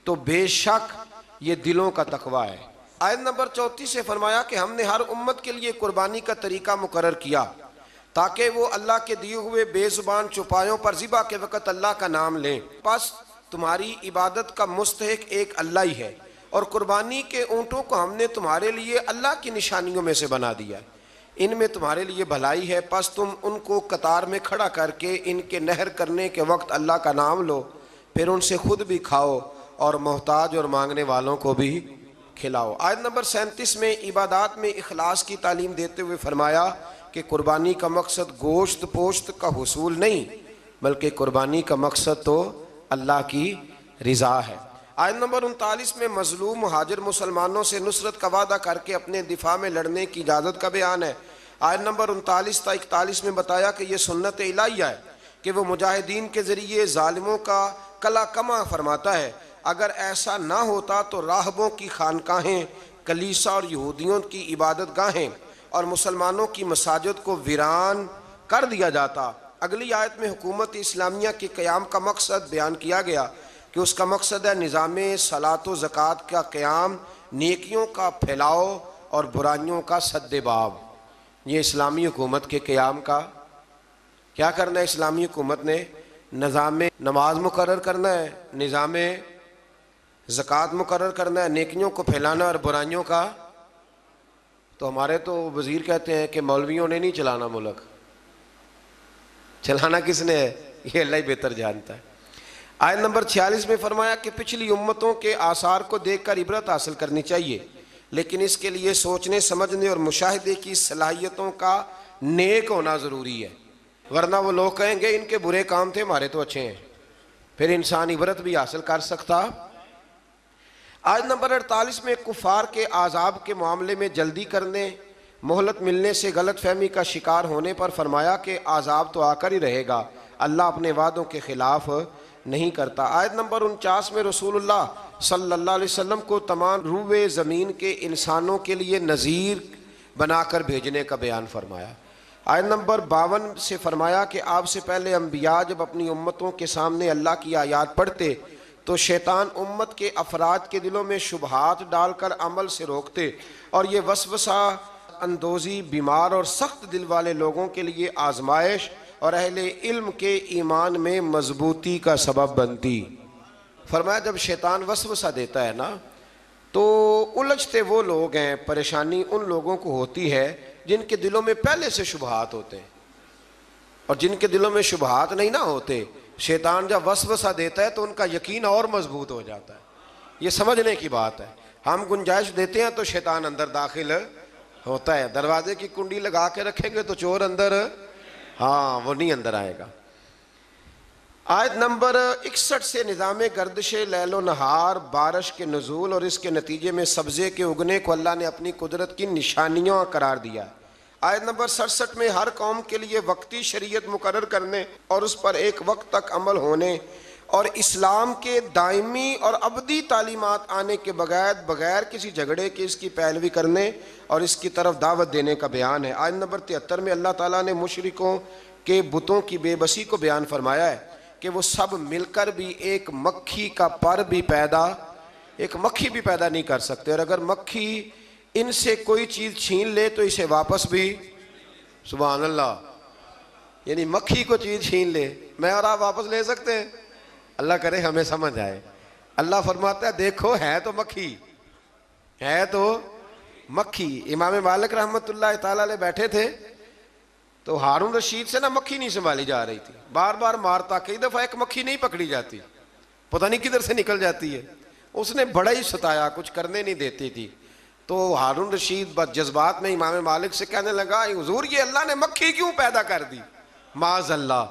تو بے شک یہ دلوں کا تقویٰ ہے. آیت نمبر 34 سے فرمایا کہ ہم نے ہر امت کے لیے قربانی کا طریقہ مقرر کیا تاکہ وہ اللہ کے دیے ہوئے بے زبان چوپایوں پر ذبح کے وقت اللہ کا نام لیں۔ بس تمہاری عبادت کا مستحق ایک اللہ ہی ہے، اور قربانی کے اونٹوں کو ہم نے تمہارے لیے اللہ کی نشانیوں میں سے بنا دیا ہے، ان میں تمہارے لیے بھلائی ہے، پس تم ان کو قطار میں کھڑا کر کے ان کے نہر کرنے کے وقت اللہ کا نام لو، پھر ان سے خود بھی کھاؤ اور محتاج اور مانگنے والوں کو بھی کھلاؤ۔ آیت نمبر 37 میں عبادات میں اخلاص کی تعلیم دیتے ہوئے فرمایا کہ قربانی کا مقصد گوشت پوشت کا حصول نہیں، بلکہ قربانی کا مقصد تو اللہ کی رضا ہے۔ آیت نمبر 39 میں مظلوم مہاجر مسلمانوں سے نصرت کا وعدہ کر کے اپنے دفاع میں لڑنے کی اجازت کا بیان ہے۔ آیت نمبر 39 تا 41 میں بتایا کہ یہ سنت الہیہ ہے کہ وہ مجاہدین کے ذریعے ظالموں کا کلا کما فرماتا ہے۔ اگر ایسا نہ ہوتا تو راہبوں کی خانقاہیں، کلیسا اور یہودیوں کی عبادت گاہیں اور مسلمانوں کی مساجد کو ویران کر دیا جاتا۔ اگلی آیت میں حکومت اسلامیہ کے قیام کا مقصد بیان کیا گیا کہ اس کا مقصد ہے نظام صلاۃ و زکوٰۃ کا قیام، نیکیوں کا پھیلاؤ اور برائیوں کا سد باب۔ یہ اسلامی حکومت کے قیام کا کیا کرنا ہے؟ اسلامی حکومت نے نظام نماز مقرر کرنا ہے، نظام زکوٰۃ مقرر کرنا ہے، نیکیوں کو پھیلانا اور برائیوں کا۔ تو ہمارے تو وزیر کہتے ہیں کہ مولویوں نے نہیں چلانا ملک، چلانا کس نے ہے؟ یہ اللہ ہی بہتر جانتا ہے۔ آیت نمبر 46 میں فرمایا کہ پچھلی امتوں کے آثار کو دیکھ کر عبرت حاصل کرنی چاہیے، لیکن اس کے لیے سوچنے سمجھنے اور مشاہدے کی صلاحیتوں کا نیک ہونا ضروری ہے، ورنہ وہ لوگ کہیں گے ان کے برے کام تھے ہمارے تو اچھے ہیں، پھر انسان عبرت بھی حاصل کر سکتا۔ آیت نمبر 48 میں کفار کے عذاب کے معاملے میں جلدی کرنے، مہلت ملنے سے غلط فہمی کا شکار ہونے پر فرمایا کہ عذاب تو آ کر ہی رہے گا، اللہ اپنے وعدوں کے خلاف نہیں کرتا۔ آیت نمبر 49 میں رسول اللہ صلی اللہ علیہ وسلم کو تمام روئے زمین کے انسانوں کے لیے نذیر بنا کر بھیجنے کا بیان فرمایا۔ آیت نمبر 52 سے فرمایا کہ آپ سے پہلے انبیاء جب اپنی امتوں کے سامنے اللہ کی آیات پڑھتے تو شیطان امت کے افراد کے دلوں میں شبہات ڈال کر عمل سے روکتے، اور یہ وسوسہ اندوزی بیمار اور سخت دل والے لوگوں کے لیے آزمائش اور اہل علم کے ایمان میں مضبوطی کا سبب بنتی۔ فرمایا جب شیطان وسوسہ دیتا ہے نا تو الجھتے وہ لوگ ہیں، پریشانی ان لوگوں کو ہوتی ہے جن کے دلوں میں پہلے سے شبہات ہوتے ہیں، اور جن کے دلوں میں شبہات نہیں نہ ہوتے، شیطان جب وسوسہ دیتا ہے تو ان کا یقین اور مضبوط ہو جاتا ہے۔ یہ سمجھنے کی بات ہے، ہم گنجائش دیتے ہیں تو شیطان اندر داخل ہوتا ہے، دروازے کی کنڈی لگا کے رکھیں گے تو چور اندر وہ نہیں اندر آئے گا۔ آیت نمبر 61 سے نظام گردش لیل و نہار، بارش کے نزول اور اس کے نتیجے میں سبزے کے اگنے کو اللہ نے اپنی قدرت کی نشانیاں قرار دیا۔ آیت نمبر 67 میں ہر قوم کے لیے وقتی شریعت مقرر کرنے اور اس پر ایک وقت تک عمل ہونے اور اسلام کے دائمی اور ابدی تعلیمات آنے کے بغیر کسی جھگڑے کے اس کی پیروی کرنے اور اس کی طرف دعوت دینے کا بیان ہے۔ آیت نمبر 73 میں اللہ تعالیٰ نے مشرکوں کے بتوں کی بے بسی کو بیان فرمایا ہے کہ وہ سب مل کر بھی ایک مکھی کا پر بھی ایک مکھی بھی پیدا نہیں کر سکتے، اور اگر مکھی ان سے کوئی چیز چھین لے تو اسے واپس بھی، سبحان اللہ، یعنی مکھی کو چیز چھین لے، میں اور آپ واپس لے سکتے ہیں؟ اللہ کرے ہمیں سمجھ آئے۔ اللہ فرماتا ہے دیکھو ہے تو مکھی۔ امام مالک رحمۃ اللہ تعالیٰ علیہ بیٹھے تھے تو ہارون رشید سے نا مکھی نہیں سنبھالی جا رہی تھی، بار بار مارتا، کئی دفعہ ایک مکھی نہیں پکڑی جاتی، پتہ نہیں کدھر سے نکل جاتی ہے، اس نے بڑا ہی ستایا، کچھ کرنے نہیں دیتی تھی۔ تو ہارون رشید بد جذبات میں امام مالک سے کہنے لگا حضور یہ اللہ نے مکھی کیوں پیدا کر دی؟ معاذ اللہ،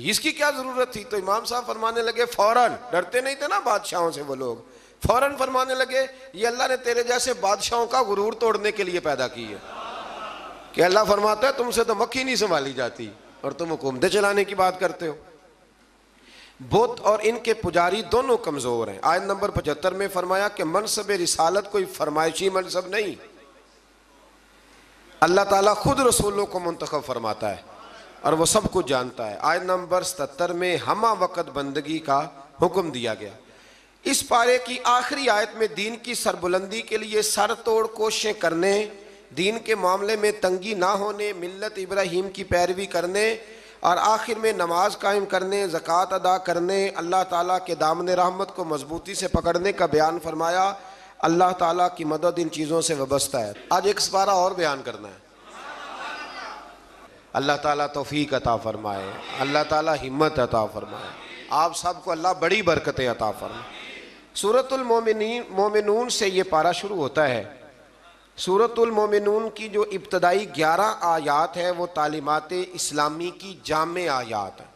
اس کی کیا ضرورت تھی؟ تو امام صاحب فرمانے لگے فوراً، ڈرتے نہیں تھے نا بادشاہوں سے وہ لوگ، فوراً فرمانے لگے یہ اللہ نے تیرے جیسے بادشاہوں کا غرور توڑنے کے لیے پیدا کی ہے، کہ اللہ فرماتا ہے تم سے تو مکھی نہیں سنبھالی جاتی اور تم حکومتیں چلانے کی بات کرتے ہو۔ بت اور ان کے پجاری دونوں کمزور ہیں۔ آیت نمبر 75 میں فرمایا کہ منصب رسالت کوئی فرمائشی منصب نہیں، اللہ تعالیٰ خود رسولوں کو منتخب فرماتا ہے اور وہ سب کچھ جانتا ہے۔ آیت نمبر 77 میں ہمہ وقت بندگی کا حکم دیا گیا۔ اس پارے کی آخری آیت میں دین کی سربلندی کے لیے سر توڑ کوششیں کرنے دین کے معاملے میں تنگی نہ ہونے، ملت ابراہیم کی پیروی کرنے، اور آخر میں نماز قائم کرنے، زکوٰۃ ادا کرنے، اللہ تعالیٰ کے دامن رحمت کو مضبوطی سے پکڑنے کا بیان فرمایا۔ اللہ تعالیٰ کی مدد ان چیزوں سے وابستہ ہے۔ آج ایک سپارہ اور بیان کرنا ہے۔ اللہ تعالیٰ توفیق عطا فرمائے، اللہ تعالیٰ ہمت عطا فرمائے، آپ سب کو اللہ بڑی برکتیں عطا فرمائے۔ سورۃ المومنون سے یہ پارہ شروع ہوتا ہے۔ سورۃ المومنون کی جو ابتدائی 11 آیات ہیں وہ تعلیمات اسلامی کی جامع آیات ہیں۔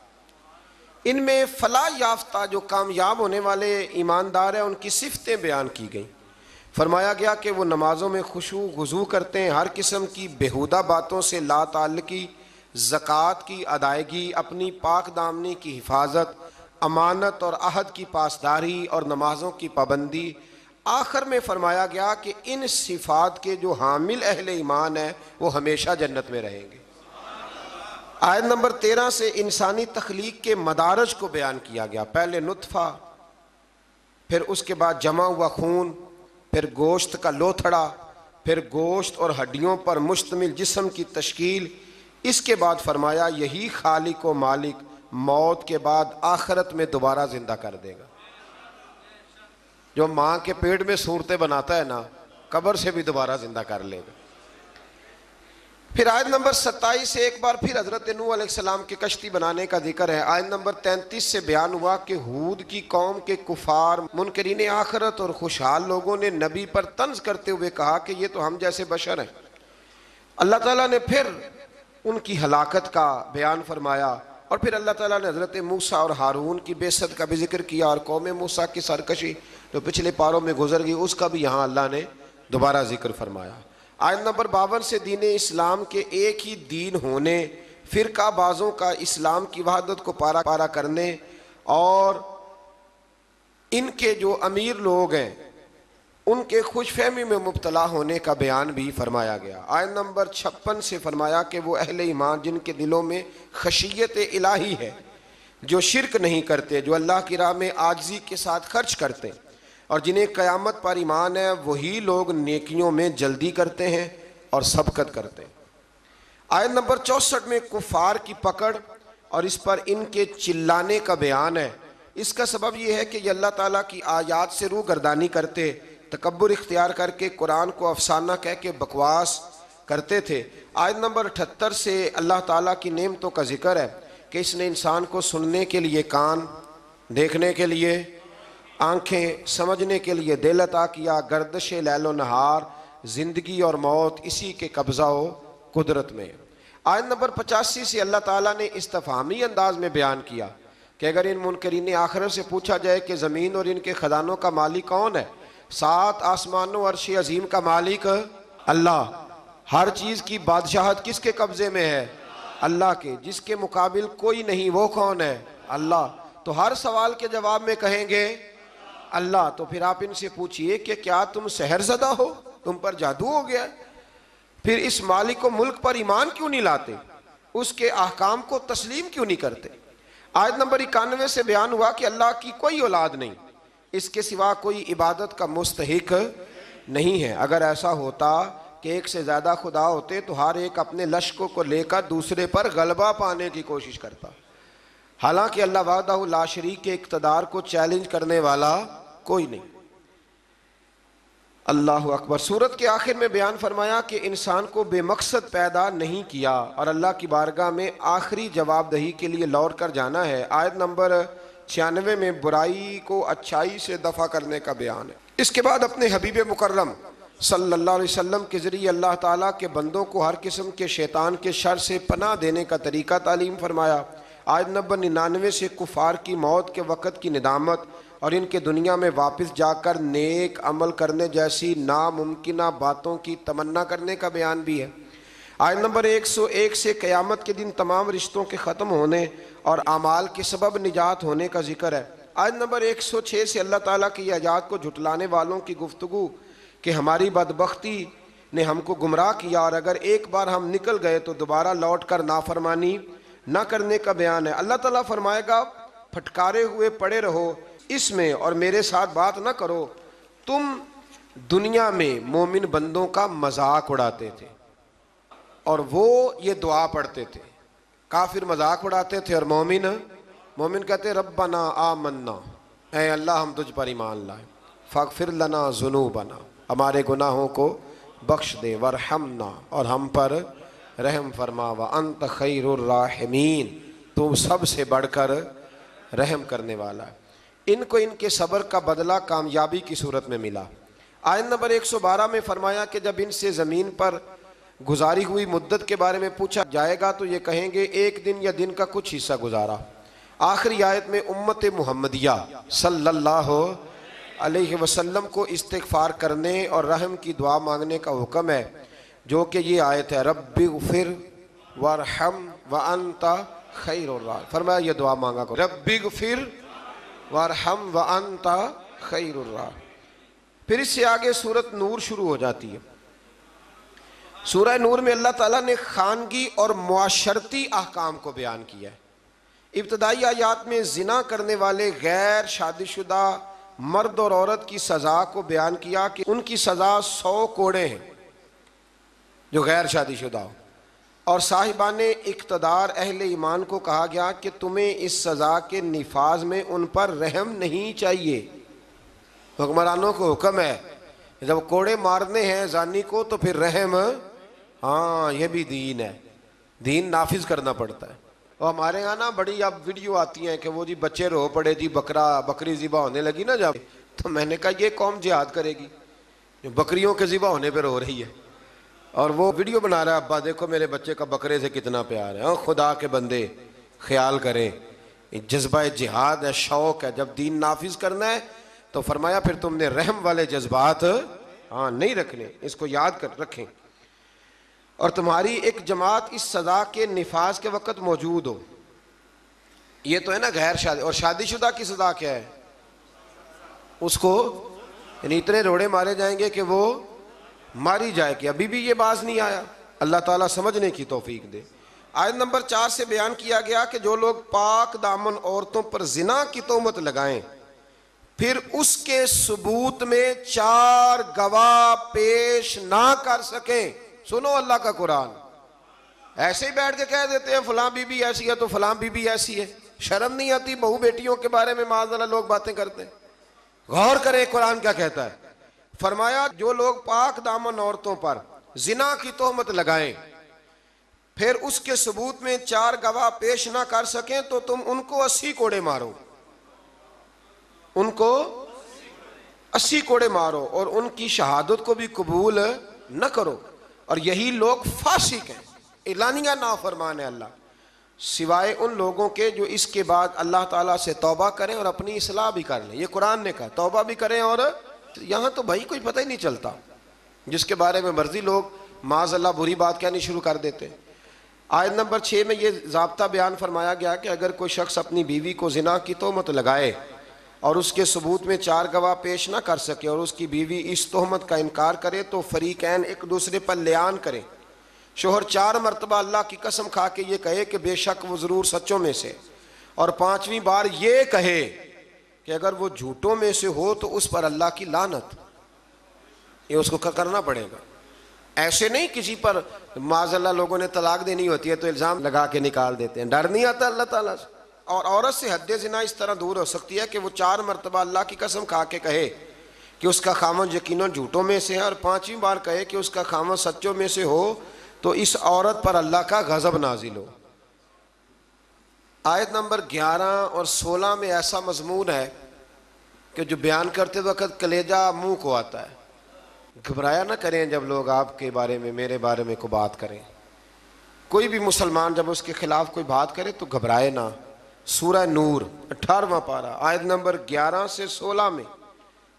ان میں فلاح یافتہ جو کامیاب ہونے والے ایماندار ہیں ان کی صفتیں بیان کی گئیں۔ فرمایا گیا کہ وہ نمازوں میں خشوع خضوع کرتے ہیں، ہر قسم کی بیہودہ باتوں سے لا تعلقی، زکوٰۃ کی ادائیگی، اپنی پاک دامنی کی حفاظت، امانت اور عہد کی پاسداری اور نمازوں کی پابندی۔ آخر میں فرمایا گیا کہ ان صفات کے جو حامل اہل ایمان ہیں وہ ہمیشہ جنت میں رہیں گے۔ آیت نمبر 13 سے انسانی تخلیق کے مدارج کو بیان کیا گیا۔ پہلے نطفہ، پھر اس کے بعد جمع ہوا خون، پھر گوشت کا لوتھڑا، پھر گوشت اور ہڈیوں پر مشتمل جسم کی تشکیل۔ اس کے بعد فرمایا یہی خالق و مالک موت کے بعد آخرت میں دوبارہ زندہ کر دے گا۔ جو ماں کے پیٹ میں صورتیں بناتا ہے نا، قبر سے بھی دوبارہ زندہ کر لے گا۔ پھر آیت نمبر 27 سے ایک بار پھر حضرت نوح علیہ السلام کی کشتی بنانے کا ذکر ہے۔ آیت نمبر 33 سے بیان ہوا کہ ہود کی قوم کے کفار، منکرین آخرت اور خوشحال لوگوں نے نبی پر طنز کرتے ہوئے کہا کہ یہ تو ہم جیسے بشر ہیں۔ اللہ تعالیٰ نے پھر ان کی ہلاکت کا بیان فرمایا، اور پھر اللہ تعالیٰ نے حضرت موسیٰ اور ہارون کی بعثت کا بھی ذکر کیا، اور قوم موسیٰ کی سرکشی جو پچھلے پاروں میں گزر گئی اس کا بھی یہاں اللہ نے دوبارہ ذکر فرمایا۔ آیت نمبر 52 سے دین اسلام کے ایک ہی دین ہونے، فرقہ بازوں کا اسلام کی وحدت کو پارا کرنے، اور ان کے جو امیر لوگ ہیں ان کے خوش فہمی میں مبتلا ہونے کا بیان بھی فرمایا گیا۔ آیت نمبر 56 سے فرمایا کہ وہ اہل ایمان جن کے دلوں میں خشیت الہی ہے، جو شرک نہیں کرتے، جو اللہ کی راہ میں عاجزی کے ساتھ خرچ کرتے، اور جنہیں قیامت پر ایمان ہے، وہی لوگ نیکیوں میں جلدی کرتے ہیں اور سبقت کرتے ہیں۔ آیت نمبر 64 میں کفار کی پکڑ اور اس پر ان کے چلانے کا بیان ہے۔ اس کا سبب یہ ہے کہ یہ اللہ تعالیٰ کی آیات سے روح گردانی کرتے، تکبر اختیار کر کے قرآن کو افسانہ کہہ کے بکواس کرتے تھے۔ آیت نمبر 78 سے اللہ تعالیٰ کی نعمتوں کا ذکر ہے کہ اس نے انسان کو سننے کے لیے کان، دیکھنے کے لیے آنکھیں، سمجھنے کے لیے دل عطا کیا۔ گردش لیل و نہار، زندگی اور موت اسی کے قبضہ و قدرت میں۔ آیت نمبر 85 سے اللہ تعالیٰ نے استفہامی انداز میں بیان کیا کہ اگر ان منکرین آخرت سے پوچھا جائے کہ زمین اور ان کے خزانوں کا مالک کون ہے، 7 آسمانوں عرش عظیم کا مالک اللہ، ہر چیز کی بادشاہت کس کے قبضے میں ہے؟ اللہ کے، جس کے مقابل کوئی نہیں، وہ کون ہے؟ اللہ۔ تو ہر سوال کے جواب میں کہیں گے اللہ۔ تو پھر آپ ان سے پوچھئے کہ کیا تم سحر زدہ ہو، تم پر جادو ہو گیا ہے؟ پھر اس مالک و ملک پر ایمان کیوں نہیں لاتے؟ اس کے احکام کو تسلیم کیوں نہیں کرتے؟ آیت نمبر 91 سے بیان ہوا کہ اللہ کی کوئی اولاد نہیں، اس کے سوا کوئی عبادت کا مستحق نہیں ہے۔ اگر ایسا ہوتا کہ ایک سے زیادہ خدا ہوتے تو ہر ایک اپنے لشکروں کو لے کر دوسرے پر غلبہ پانے کی کوشش کرتا، حالانکہ اللہ وحدہ لا شریک کے اقتدار کو چیلنج کرنے والا کوئی نہیں۔ اللہ اکبر۔ سورت کے آخر میں بیان فرمایا کہ انسان کو بے مقصد پیدا نہیں کیا اور اللہ کی بارگاہ میں آخری جواب دہی کے لیے لوٹ کر جانا ہے۔ آیت نمبر 96 میں برائی کو اچھائی سے دفع کرنے کا بیان ہے۔ اس کے بعد اپنے حبیب مکرم صلی اللہ علیہ وسلم کے ذریعے اللہ تعالیٰ کے بندوں کو ہر قسم کے شیطان کے شر سے پناہ دینے کا طریقہ تعلیم فرمایا۔ آیت نمبر 99 سے کفار کی موت کے وقت کی ندامت اور ان کے دنیا میں واپس جا کر نیک عمل کرنے جیسی ناممکنہ باتوں کی تمنا کرنے کا بیان بھی ہے۔ آیت نمبر 101 سے قیامت کے دن تمام رشتوں کے ختم ہونے اور اعمال کے سبب نجات ہونے کا ذکر ہے۔ آیت نمبر 106 سے اللہ تعالیٰ کی آیات کو جھٹلانے والوں کی گفتگو کہ ہماری بدبختی نے ہم کو گمراہ کیا اور اگر ایک بار ہم نکل گئے تو دوبارہ لوٹ کر نافرمانی نہ کرنے کا بیان ہے۔ اللہ تعالیٰ فرمائے گا پھٹکارے ہوئے پڑے رہو اس میں اور میرے ساتھ بات نہ کرو، تم دنیا میں مومن بندوں کا مذاق اڑاتے تھے اور وہ یہ دعا پڑھتے تھے. کافر مذاق اڑاتے تھے اور مومن کہتے ربنا آمنا، اے اللہ ہم تجھ پر ایمان لائے، فاغفر لنا ذنوبنا، ہمارے گناہوں کو بخش دے، ورحمنا، اور ہم پر رحم فرما، وانت خیر الراحمین، تو سب سے بڑھ کر رحم کرنے والا ہے. ان کو ان کے صبر کا بدلہ کامیابی کی صورت میں ملا. آیت نمبر 112 میں فرمایا کہ جب ان سے زمین پر گزاری ہوئی مدت کے بارے میں پوچھا جائے گا تو یہ کہیں گے ایک دن یا دن کا کچھ حصہ گزارا. آخری آیت میں امت محمدیہ صلی اللہ علیہ وسلم کو استغفار کرنے اور رحم کی دعا مانگنے کا حکم ہے، جو کہ یہ آیت ہے رب اغفر وارحم وانت خیر الراحمین. فرمایا یہ دعا مانگا کرو، رب اغفر وارحم وانت خیر الراحمین. پھر اس سے آگے سورۃ نور شروع ہو جاتی ہے. سورہ نور میں اللہ تعالیٰ نے خانگی اور معاشرتی احکام کو بیان کیا ہے. ابتدائی آیات میں زنا کرنے والے غیر شادی شدہ مرد اور عورت کی سزا کو بیان کیا کہ ان کی سزا 100 کوڑے ہیں جو غیر شادی شدہ ہو، اور صاحبان اقتدار اہل ایمان کو کہا گیا کہ تمہیں اس سزا کے نفاذ میں ان پر رحم نہیں چاہیے. حکمرانوں کو حکم ہے جب کوڑے مارنے ہیں زانی کو تو پھر رحم، ہاں یہ بھی دین ہے، دین نافذ کرنا پڑتا ہے. اور ہمارے یہاں نا بڑی اب ویڈیو آتی ہیں کہ وہ جی بچے رو پڑے جی بکری ذبح ہونے لگی نا جب، تو میں نے کہا یہ قوم جہاد کرے گی جو بکریوں کے ذبح ہونے پہ رو رہی ہے، اور وہ ویڈیو بنا رہا ہے ابا دیکھو میرے بچے کا بکرے سے کتنا پیار ہے. خدا کے بندے خیال کریں، جذبہ جہاد ہے، شوق ہے. جب دین نافذ کرنا ہے تو فرمایا پھر تم نے رحم والے جذبات نہیں رکھنے، اس کو یاد کر رکھیں. اور تمہاری ایک جماعت اس سزا کے نفاذ کے وقت موجود ہو. یہ تو ہے نا غیر شادی. اور شادی شدہ کی سزا کیا ہے؟ اس کو یعنی اتنے روڑے مارے جائیں گے کہ وہ ماری جائے. کہ ابھی بھی یہ باز نہیں آیا. اللہ تعالیٰ سمجھنے کی توفیق دے. آیت نمبر 4 سے بیان کیا گیا کہ جو لوگ پاک دامن عورتوں پر زنا کی تہمت لگائیں پھر اس کے ثبوت میں 4 گواہ پیش نہ کر سکیں. سنو اللہ کا قرآن، ایسے ہی بیٹھ کے کہہ دیتے ہیں فلاں بی بی ایسی ہے تو فلاں بی بی ایسی ہے. شرم نہیں آتی بہو بیٹیوں کے بارے میں معاذ اللہ لوگ باتیں کرتے ہیں؟ غور کریں قرآن کیا کہتا ہے. فرمایا جو لوگ پاک دامن عورتوں پر زنا کی تہمت لگائیں پھر اس کے ثبوت میں 4 گواہ پیش نہ کر سکیں تو تم ان کو 80 کوڑے مارو. ان کو 80 کوڑے مارو اور ان کی شہادت کو بھی قبول نہ کرو. اور یہی لوگ فاسق ہیں، اعلانیہ نافرمان ہے اللہ، سوائے ان لوگوں کے جو اس کے بعد اللہ تعالیٰ سے توبہ کریں اور اپنی اصلاح بھی کر لیں. یہ قرآن نے کہا توبہ بھی کریں. اور یہاں تو بھائی کوئی پتہ ہی نہیں چلتا، جس کے بارے میں مرضی لوگ معاذ اللہ بری بات کہنی شروع کر دیتے ہیں. آیت نمبر 6 میں یہ ضابطہ بیان فرمایا گیا کہ اگر کوئی شخص اپنی بیوی کو زنا کی تہمت لگائے اور اس کے ثبوت میں 4 گواہ پیش نہ کر سکے اور اس کی بیوی اس تہمت کا انکار کرے تو فریقین ایک دوسرے پر لیان کریں. شوہر 4 مرتبہ اللہ کی قسم کھا کے یہ کہے کہ بے شک وہ ضرور سچوں میں سے، اور 5ویں بار یہ کہے کہ اگر وہ جھوٹوں میں سے ہو تو اس پر اللہ کی لعنت. یہ اس کو کرنا پڑے گا. ایسے نہیں کسی پر معاذ اللہ لوگوں نے طلاق دینی ہوتی ہے تو الزام لگا کے نکال دیتے ہیں. ڈر نہیں آتا اللہ تعالیٰ سے. اور عورت سے حد زنا اس طرح دور ہو سکتی ہے کہ وہ 4 مرتبہ اللہ کی قسم کھا کے کہے کہ اس کا خاوند یقیناً جھوٹوں میں سے ہے، اور 5ویں بار کہے کہ اس کا خاوند سچوں میں سے ہو تو اس عورت پر اللہ کا غضب نازل ہو. آیت نمبر 11 اور 16 میں ایسا مضمون ہے کہ جو بیان کرتے وقت کلیجہ منہ کو آتا ہے. گھبرایا نہ کریں جب لوگ آپ کے بارے میں میرے بارے میں کوئی بات کریں. کوئی بھی مسلمان جب اس کے خلاف کوئی بات کرے تو گھبرائے نہ. سورہ نور 18واں پارہ آیت نمبر 11 سے 16 میں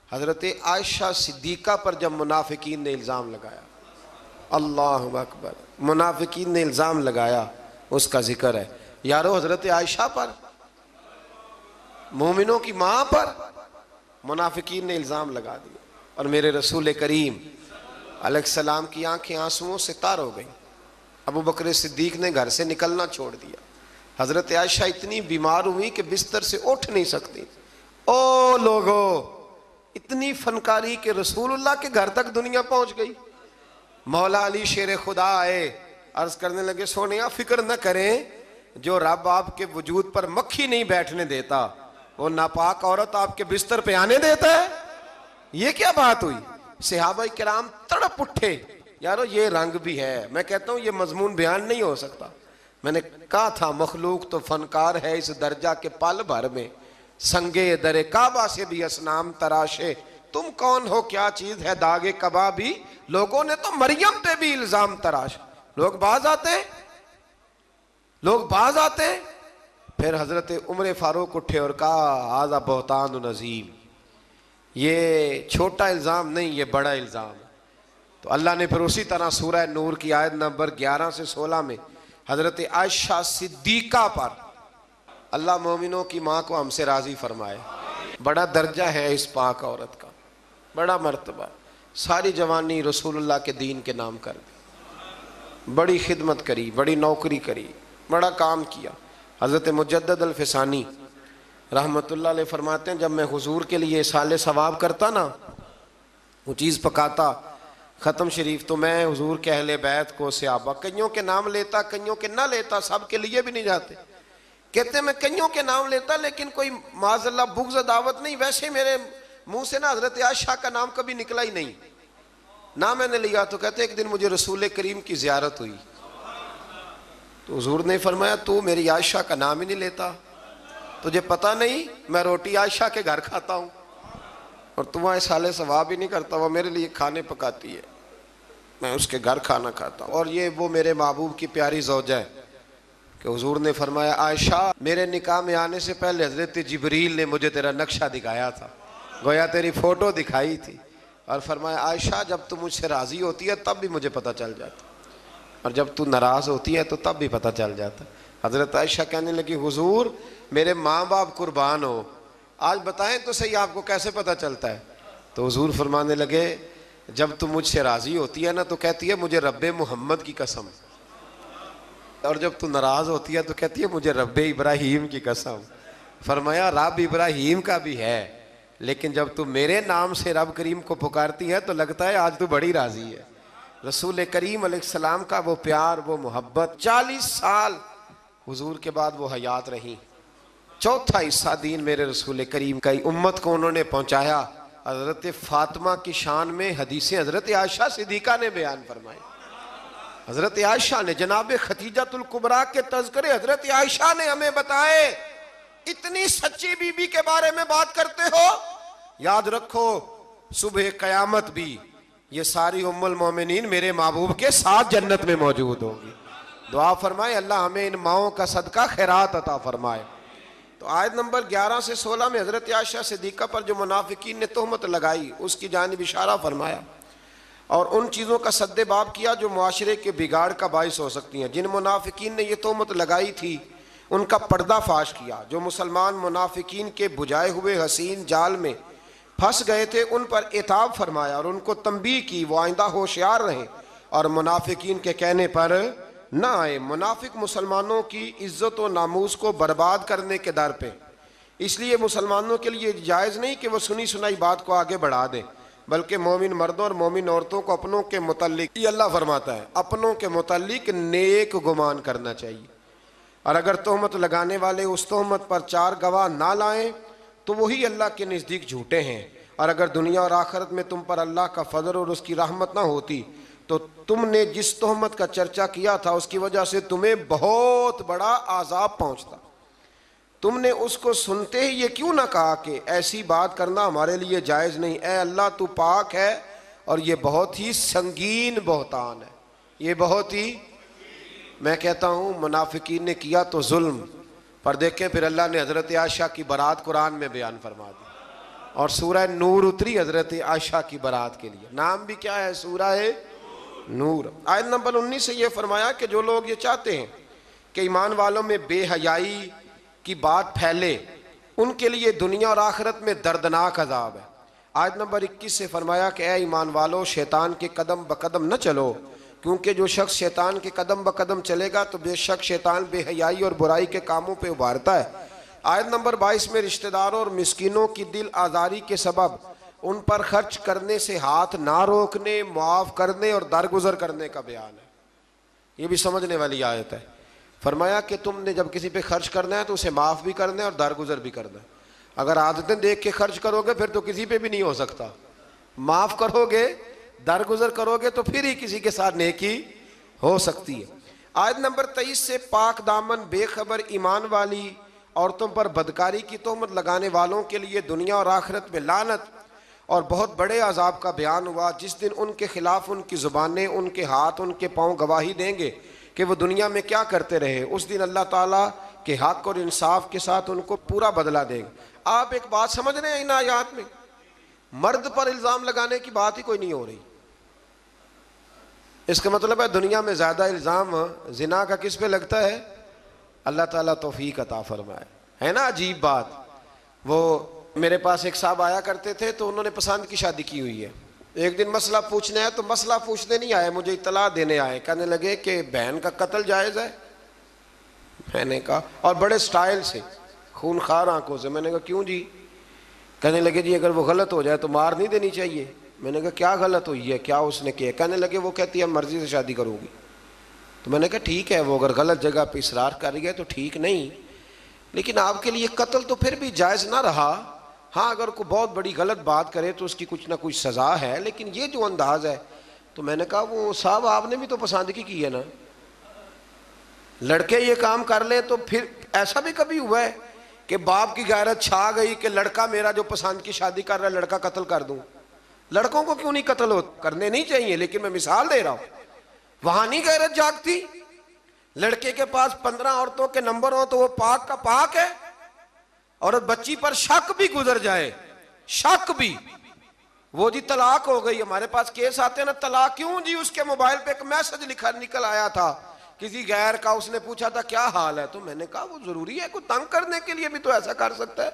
حضرت عائشہ صدیقہ پر جب منافقین نے الزام لگایا، اللہ اکبر، منافقین نے الزام لگایا، اس کا ذکر ہے. یارو حضرت عائشہ پر، مومنوں کی ماں پر منافقین نے الزام لگا دیا، اور میرے رسول کریم علیہ السلام کی آنکھیں آنسوؤں سے تار ہو گئیں. ابو بکر صدیق نے گھر سے نکلنا چھوڑ دیا. حضرت عائشہ اتنی بیمار ہوئی کہ بستر سے اٹھ نہیں سکتی. او لوگو، اتنی فنکاری کہ رسول اللہ کے گھر تک دنیا پہنچ گئی. مولا علی شیر خدا آئے, عرض کرنے لگے سونیا فکر نہ کریں, جو رب آپ کے وجود پر مکھی نہیں بیٹھنے دیتا وہ ناپاک عورت آپ کے بستر پہ آنے دیتا ہے. یہ کیا بات ہوئی؟ صحابہ کرام تڑپ اٹھے, یارو یہ رنگ بھی ہے. میں کہتا ہوں یہ مضمون بیان نہیں ہو سکتا. میں نے کہا تھا مخلوق تو فنکار ہے اس درجہ کے پل بھر میں, سنگے در کعبہ سے بھی اسنام تراشے, تم کون ہو کیا چیز ہے داغے کبابی, لوگوں نے تو مریم پہ بھی الزام تراش. لوگ باز آتے ہیں. پھر حضرت عمر فاروق اٹھے اور کہا ھذا بہتان عظیم, یہ چھوٹا الزام نہیں یہ بڑا الزام ہے. تو اللہ نے پھر اسی طرح سورہ نور کی آیت نمبر 11 سے 16 میں حضرت عائشہ صدیقہ پر اللہ مومنوں کی ماں کو ہم سے راضی فرمائے. بڑا درجہ ہے اس پاک عورت کا, بڑا مرتبہ. ساری جوانی رسول اللہ کے دین کے نام کر دی, بڑی خدمت کری, بڑی نوکری کری, بڑا کام کیا. حضرت مجدد الفسانی رحمت اللہ علیہ فرماتے ہیں جب میں حضور کے لیے سال ثواب کرتا نا, وہ چیز پکاتا ختم شریف, تو میں حضور کے اہل بیت کو صحابہ کئیوں کے نام لیتا, کئیوں کے نہ لیتا, سب کے لیے بھی نہیں جاتے. کہتے ہیں میں کئیوں کے نام لیتا لیکن کوئی معاذ اللہ بغض دعوت نہیں. ویسے میرے منہ سے نا حضرت عائشہ کا نام کبھی نکلا ہی نہیں, نہ میں نے لیا. تو کہتے ایک دن مجھے رسول کریم کی زیارت ہوئی تو حضور نے فرمایا تو میری عائشہ کا نام ہی نہیں لیتا, تجھے پتہ نہیں میں روٹی عائشہ کے گھر کھاتا ہوں اور تم وہاں سال ثواب ہی نہیں کرتا. وہ میرے لیے کھانے پکاتی ہے, میں اس کے گھر کھانا کھاتا ہوں. اور یہ وہ میرے محبوب کی پیاری زوجہ ہے کہ حضور نے فرمایا عائشہ میرے نکاح میں آنے سے پہلے حضرت جبریل نے مجھے تیرا نقشہ دکھایا تھا, گویا تیری فوٹو دکھائی تھی, اور فرمایا عائشہ جب تو مجھ سے راضی ہوتی ہے تب بھی مجھے پتہ چل جاتا, اور جب تو ناراض ہوتی ہے تو تب بھی پتہ چل جاتا. حضرت عائشہ کہنے لگی حضور میرے ماں باپ قربان ہو, آج بتائیں تو صحیح آپ کو کیسے پتہ چلتا ہے؟ تو حضور فرمانے لگے جب تو مجھ سے راضی ہوتی ہے نا تو کہتی ہے مجھے رب محمد کی قسم, اور جب تو ناراض ہوتی ہے تو کہتی ہے مجھے رب ابراہیم کی قسم. فرمایا رب ابراہیم کا بھی ہے, لیکن جب تو میرے نام سے رب کریم کو پکارتی ہے تو لگتا ہے آج تو بڑی راضی ہے. رسول کریم علیہ السلام کا وہ پیار, وہ محبت. 40 سال حضور کے بعد وہ حیات رہی, چوتھا حصہ دین میرے رسول کریم کا امت کو انہوں نے پہنچایا. حضرت فاطمہ کی شان میں حدیثیں حضرت عائشہ صدیقہ نے بیان فرمائی. حضرت عائشہ نے, جناب خدیجۃ الکبریٰ کے تذکرے حضرت عائشہ نے ہمیں بتائے. اتنی سچی بی بی کے بارے میں بات کرتے ہو, یاد رکھو صبح قیامت بھی یہ ساری ام المومنین میرے محبوب کے ساتھ جنت میں موجود ہوگی. دعا فرمائے اللہ ہمیں ان ماؤں کا صدقہ خیرات عطا فرمائے. تو آیت نمبر 11 سے 16 میں حضرت عائشہ صدیقہ پر جو منافقین نے تہمت لگائی اس کی جانب اشارہ فرمایا, اور ان چیزوں کا سد باب کیا جو معاشرے کے بگاڑ کا باعث ہو سکتی ہیں. جن منافقین نے یہ تہمت لگائی تھی ان کا پردہ فاش کیا. جو مسلمان منافقین کے بجھائے ہوئے حسین جال میں پھنس گئے تھے ان پر عتاب فرمایا اور ان کو تنبیہ کی وہ آئندہ ہوشیار رہیں اور منافقین کے کہنے پر نہ آئے. منافق مسلمانوں کی عزت و ناموس کو برباد کرنے کے در پہ, اس لیے مسلمانوں کے لیے جائز نہیں کہ وہ سنی سنائی بات کو آگے بڑھا دیں, بلکہ مومن مردوں اور مومن عورتوں کو اپنوں کے متعلق, یہ اللہ فرماتا ہے, اپنوں کے متعلق نیک گمان کرنا چاہیے. اور اگر تہمت لگانے والے اس تہمت پر 4 گواہ نہ لائیں تو وہی اللہ کے نزدیک جھوٹے ہیں. اور اگر دنیا اور آخرت میں تم پر اللہ کا فضل اور اس کی رحمت نہ ہوتی تو تم نے جس تہمت کا چرچا کیا تھا اس کی وجہ سے تمہیں بہت بڑا عذاب پہنچتا. تم نے اس کو سنتے ہی یہ کیوں نہ کہا کہ ایسی بات کرنا ہمارے لیے جائز نہیں. اے اللہ تو پاک ہے اور یہ بہت ہی سنگین بہتان ہے, یہ بہت ہی, میں کہتا ہوں منافقین نے کیا تو ظلم, پر دیکھیں پھر اللہ نے حضرت عائشہ کی برات قرآن میں بیان فرما دی اور سورہ نور اتری حضرت عائشہ کی برات کے لیے. نام بھی کیا ہے؟ سورہ نور. آیت نمبر 19 سے یہ فرمایا کہ جو لوگ یہ چاہتے ہیں کہ ایمان والوں میں بے حیائی کی بات پھیلے ان کے لیے دنیا اور آخرت میں دردناک عذاب ہے. آیت نمبر 21 سے فرمایا کہ اے ایمان والو شیطان کے قدم بقدم نہ چلو, کیونکہ جو شخص شیطان کے قدم بقدم چلے گا تو بے شک شیطان بے حیائی اور برائی کے کاموں پہ ابھارتا ہے. آیت نمبر 22 میں رشتہ داروں اور مسکینوں کی دل آزاری کے سبب ان پر خرچ کرنے سے ہاتھ نہ روکنے، معاف کرنے اور درگزر کرنے کا بیان ہے۔ یہ بھی سمجھنے والی آیت ہے۔ فرمایا کہ تم نے جب کسی پہ خرچ کرنا ہے تو اسے معاف بھی کرنا ہے اور درگزر بھی کرنا ہے۔ اگر عادتیں دیکھ کے خرچ کرو گے پھر تو کسی پہ بھی نہیں ہو سکتا، معاف کرو گے، درگزر کرو گے تو پھر ہی کسی کے ساتھ نیکی ہو سکتی ہے۔ آیت نمبر 23 سے پاک دامن بے خبر ایمان والی عورتوں پر بدکاری کی تہمت لگانے والوں کے لیے دنیا اور آخرت میں لعنت اور بہت بڑے عذاب کا بیان ہوا، جس دن ان کے خلاف ان کی زبانیں، ان کے ہاتھ، ان کے پاؤں گواہی دیں گے کہ وہ دنیا میں کیا کرتے رہے۔ اس دن اللہ تعالیٰ کے حق اور انصاف کے ساتھ ان کو پورا بدلہ دے گا۔ آپ ایک بات سمجھ رہے ہیں ان آیات میں؟ مرد پر الزام لگانے کی بات ہی کوئی نہیں ہو رہی۔ اس کا مطلب ہے دنیا میں زیادہ الزام زنا کا کس پہ لگتا ہے؟ اللہ تعالیٰ توفیق عطا فرمائے۔ ہے نا عجیب بات؟ وہ میرے پاس ایک صاحب آیا کرتے تھے تو انہوں نے پسند کی شادی کی ہوئی ہے۔ ایک دن مسئلہ پوچھنے آئے تو مسئلہ پوچھنے نہیں آئے، مجھے اطلاع دینے آئے۔ کہنے لگے کہ بہن کا قتل جائز ہے؟ میں نے کہا، اور بڑے سٹائل سے، خونخوار آنکھوں سے۔ میں نے کہا کیوں جی؟ کہنے لگے جی اگر وہ غلط ہو جائے تو مار نہیں دینی چاہیے۔ میں نے کہا کیا غلط ہوئی ہے، کیا اس نے کیا؟ کہنے لگے وہ کہتی ہے مرضی سے شادی کروں گی۔ تو میں نے کہا ٹھیک ہے، وہ اگر غلط جگہ پہ اصرار کر رہی ہے تو ٹھیک نہیں، لیکن آپ کے لیے قتل تو پھر بھی جائز نہ رہا۔ ہاں اگر کوئی بہت بڑی غلط بات کرے تو اس کی کچھ نہ کچھ سزا ہے، لیکن یہ جو انداز ہے۔ تو میں نے کہا وہ صاحب آپ نے بھی تو پسند کی ہے نا، لڑکے یہ کام کر لیں تو پھر ایسا بھی کبھی ہوا ہے کہ باپ کی غیرت چھا گئی کہ لڑکا میرا جو پسند کی شادی کر رہا ہے لڑکا قتل کر دوں؟ لڑکوں کو کیوں نہیں قتل کرنے نہیں چاہیے، لیکن میں مثال دے رہا ہوں۔ وہاں نہیں غیرت جاگتی؟ لڑکے کے پاس 15 عورتوں کے نمبر ہو تو وہ پاک کا پاک ہے، اور بچی پر شک بھی گزر جائے، شک بھی، وہ جی طلاق ہو گئی، ہمارے پاس کیس آتے ہیں نا، طلاق کیوں جی؟ اس کے موبائل پہ ایک میسج نکل آیا تھا کسی غیر کا، اس نے پوچھا تھا کیا حال ہے؟ تو میں نے کہا وہ ضروری ہے، کوئی تنگ کرنے کے لیے بھی تو ایسا کر سکتا ہے،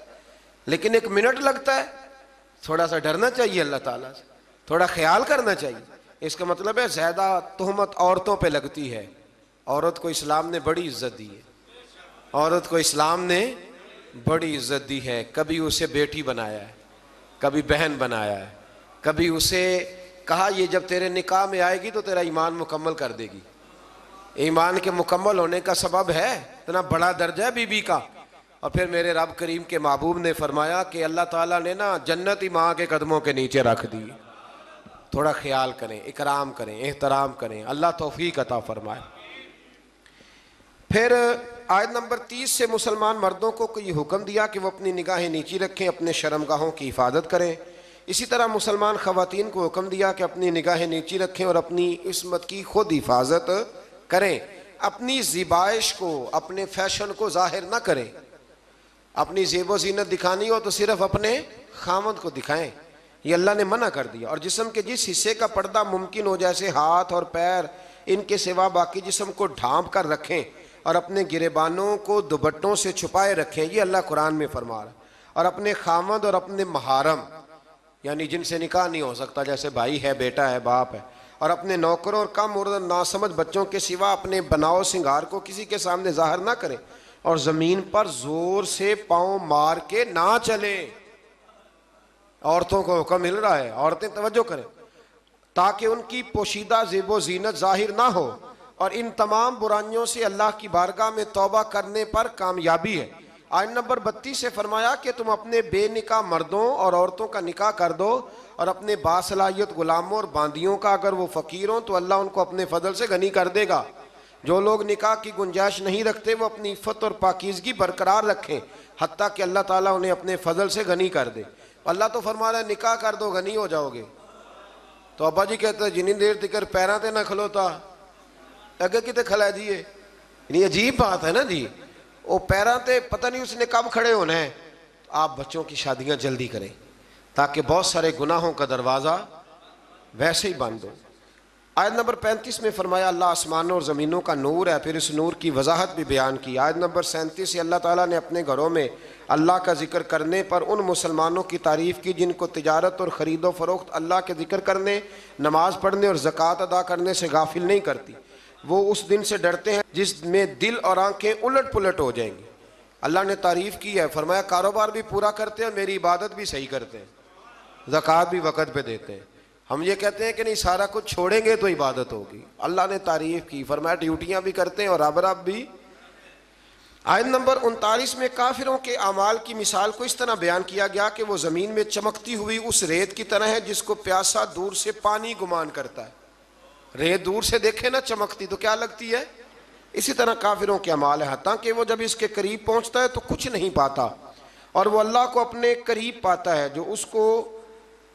لیکن 1 منٹ لگتا ہے۔ تھوڑا سا ڈرنا چاہیے اللہ تعالیٰ سے، تھوڑا خیال کرنا چاہیے۔ اس کا مطلب ہے زیادہ تہمت عورتوں پہ لگتی ہے۔ عورت کو اسلام نے بڑی عزت دی ہے، عورت کو اسلام نے بڑی عزت دی ہے۔ کبھی اسے بیٹی بنایا ہے، کبھی بہن بنایا ہے، کبھی اسے کہا یہ جب تیرے نکاح میں آئے گی تو تیرا ایمان مکمل کر دے گی۔ ایمان کے مکمل ہونے کا سبب ہے اتنا بڑا درجہ ہے بی بی کا۔ اور پھر میرے رب کریم کے محبوب نے فرمایا کہ اللہ تعالیٰ نے نا جنت ہی ماں کے قدموں کے نیچے رکھ دی۔ تھوڑا خیال کریں، اکرام کریں، احترام کریں، اللہ توفیق عطا فرمائے۔ پھر آیت نمبر 30 سے مسلمان مردوں کو یہ حکم دیا کہ وہ اپنی نگاہیں نیچی رکھیں، اپنے شرمگاہوں کی حفاظت کریں۔ اسی طرح مسلمان خواتین کو حکم دیا کہ اپنی نگاہیں نیچی رکھیں اور اپنی عصمت کی خود حفاظت کریں، اپنی زیبائش کو، اپنے فیشن کو ظاہر نہ کریں۔ اپنی زیب و زینت دکھانی ہو تو صرف اپنے خامد کو دکھائیں، یہ اللہ نے منع کر دیا۔ اور جسم کے جس حصے کا پردہ ممکن ہو جیسے ہاتھ اور پیر، ان کے سوا باقی جسم کو ڈھانپ کر رکھیں اور اپنے گریبانوں کو دوپٹوں سے چھپائے رکھیں، یہ اللہ قرآن میں فرما رہا ہے۔ اور اپنے خامد اور اپنے محارم، یعنی جن سے نکاح نہیں ہو سکتا، جیسے بھائی ہے، بیٹا ہے، باپ ہے، اور اپنے نوکروں اور کم اور ناسمجھ بچوں کے سوا اپنے بناؤ سنگار کو کسی کے سامنے ظاہر نہ کریں، اور زمین پر زور سے پاؤں مار کے نہ چلیں۔ عورتوں کو حکم مل رہا ہے، عورتیں توجہ کریں، تاکہ ان کی پوشیدہ زیب و زینت ظاہر نہ ہو، اور ان تمام برائیوں سے اللہ کی بارگاہ میں توبہ کرنے پر کامیابی ہے۔ آیت نمبر 32 سے فرمایا کہ تم اپنے بے نکاح مردوں اور عورتوں کا نکاح کر دو، اور اپنے باصلاحیت غلاموں اور باندیوں کا، اگر وہ فقیر ہوں تو اللہ ان کو اپنے فضل سے غنی کر دے گا۔ جو لوگ نکاح کی گنجائش نہیں رکھتے وہ اپنی عفت اور پاکیزگی برقرار رکھیں، حتیٰ کہ اللہ تعالیٰ انہیں اپنے فضل سے غنی کر دے۔ اللہ تو فرما رہا ہے نکاح کر دو غنی ہو جاؤ گے۔ تو ابا جی کہتے ہیں جنی دیر تکر پیراں تے نہ کھلوتا اگر کتے کھلا دیئے، یعنی عجیب بات ہے نا جی، وہ پیراں تے پتہ نہیں اس نے کب کھڑے ہونا ہے۔ آپ بچوں کی شادیاں جلدی کریں تاکہ بہت سارے گناہوں کا دروازہ ویسے ہی بند ہو۔ آیت نمبر 35 میں فرمایا اللہ آسمانوں اور زمینوں کا نور ہے، پھر اس نور کی وضاحت بھی بیان کی۔ آیت نمبر 37 سے اللہ تعالیٰ نے اپنے گھروں میں اللہ کا ذکر کرنے پر ان مسلمانوں کی تعریف کی جن کو تجارت اور خرید و فروخت اللہ کے ذکر کرنے، نماز پڑھنے اور زکوٰۃ ادا کرنے سے غافل نہیں کرتی۔ وہ اس دن سے ڈرتے ہیں جس میں دل اور آنکھیں الٹ پلٹ ہو جائیں گی۔ اللہ نے تعریف کی ہے، فرمایا کاروبار بھی پورا کرتے ہیں، میری عبادت بھی صحیح کرتے ہیں۔ زکوٰۃ بھی وقت پہ دیتے ہیں. ہم یہ کہتے ہیں کہ نہیں سارا کچھ چھوڑیں گے تو عبادت ہوگی. اللہ نے تعریف کی، فرمایا ڈیوٹیاں بھی کرتے ہیں اور رب رب بھی. آیت نمبر 39 میں کافروں کے اعمال کی مثال کو اس طرح بیان کیا گیا کہ وہ زمین میں چمکتی ہوئی اس ریت کی طرح ہے جس کو پیاسا دور سے پانی گمان کرتا ہے. ریت دور سے دیکھے نا چمکتی تو کیا لگتی ہے؟ اسی طرح کافروں کے اعمال ہے، حتیٰ کہ وہ جب اس کے قریب پہنچتا ہے تو کچھ نہیں پاتا، اور وہ اللہ کو اپنے قریب پاتا ہے جو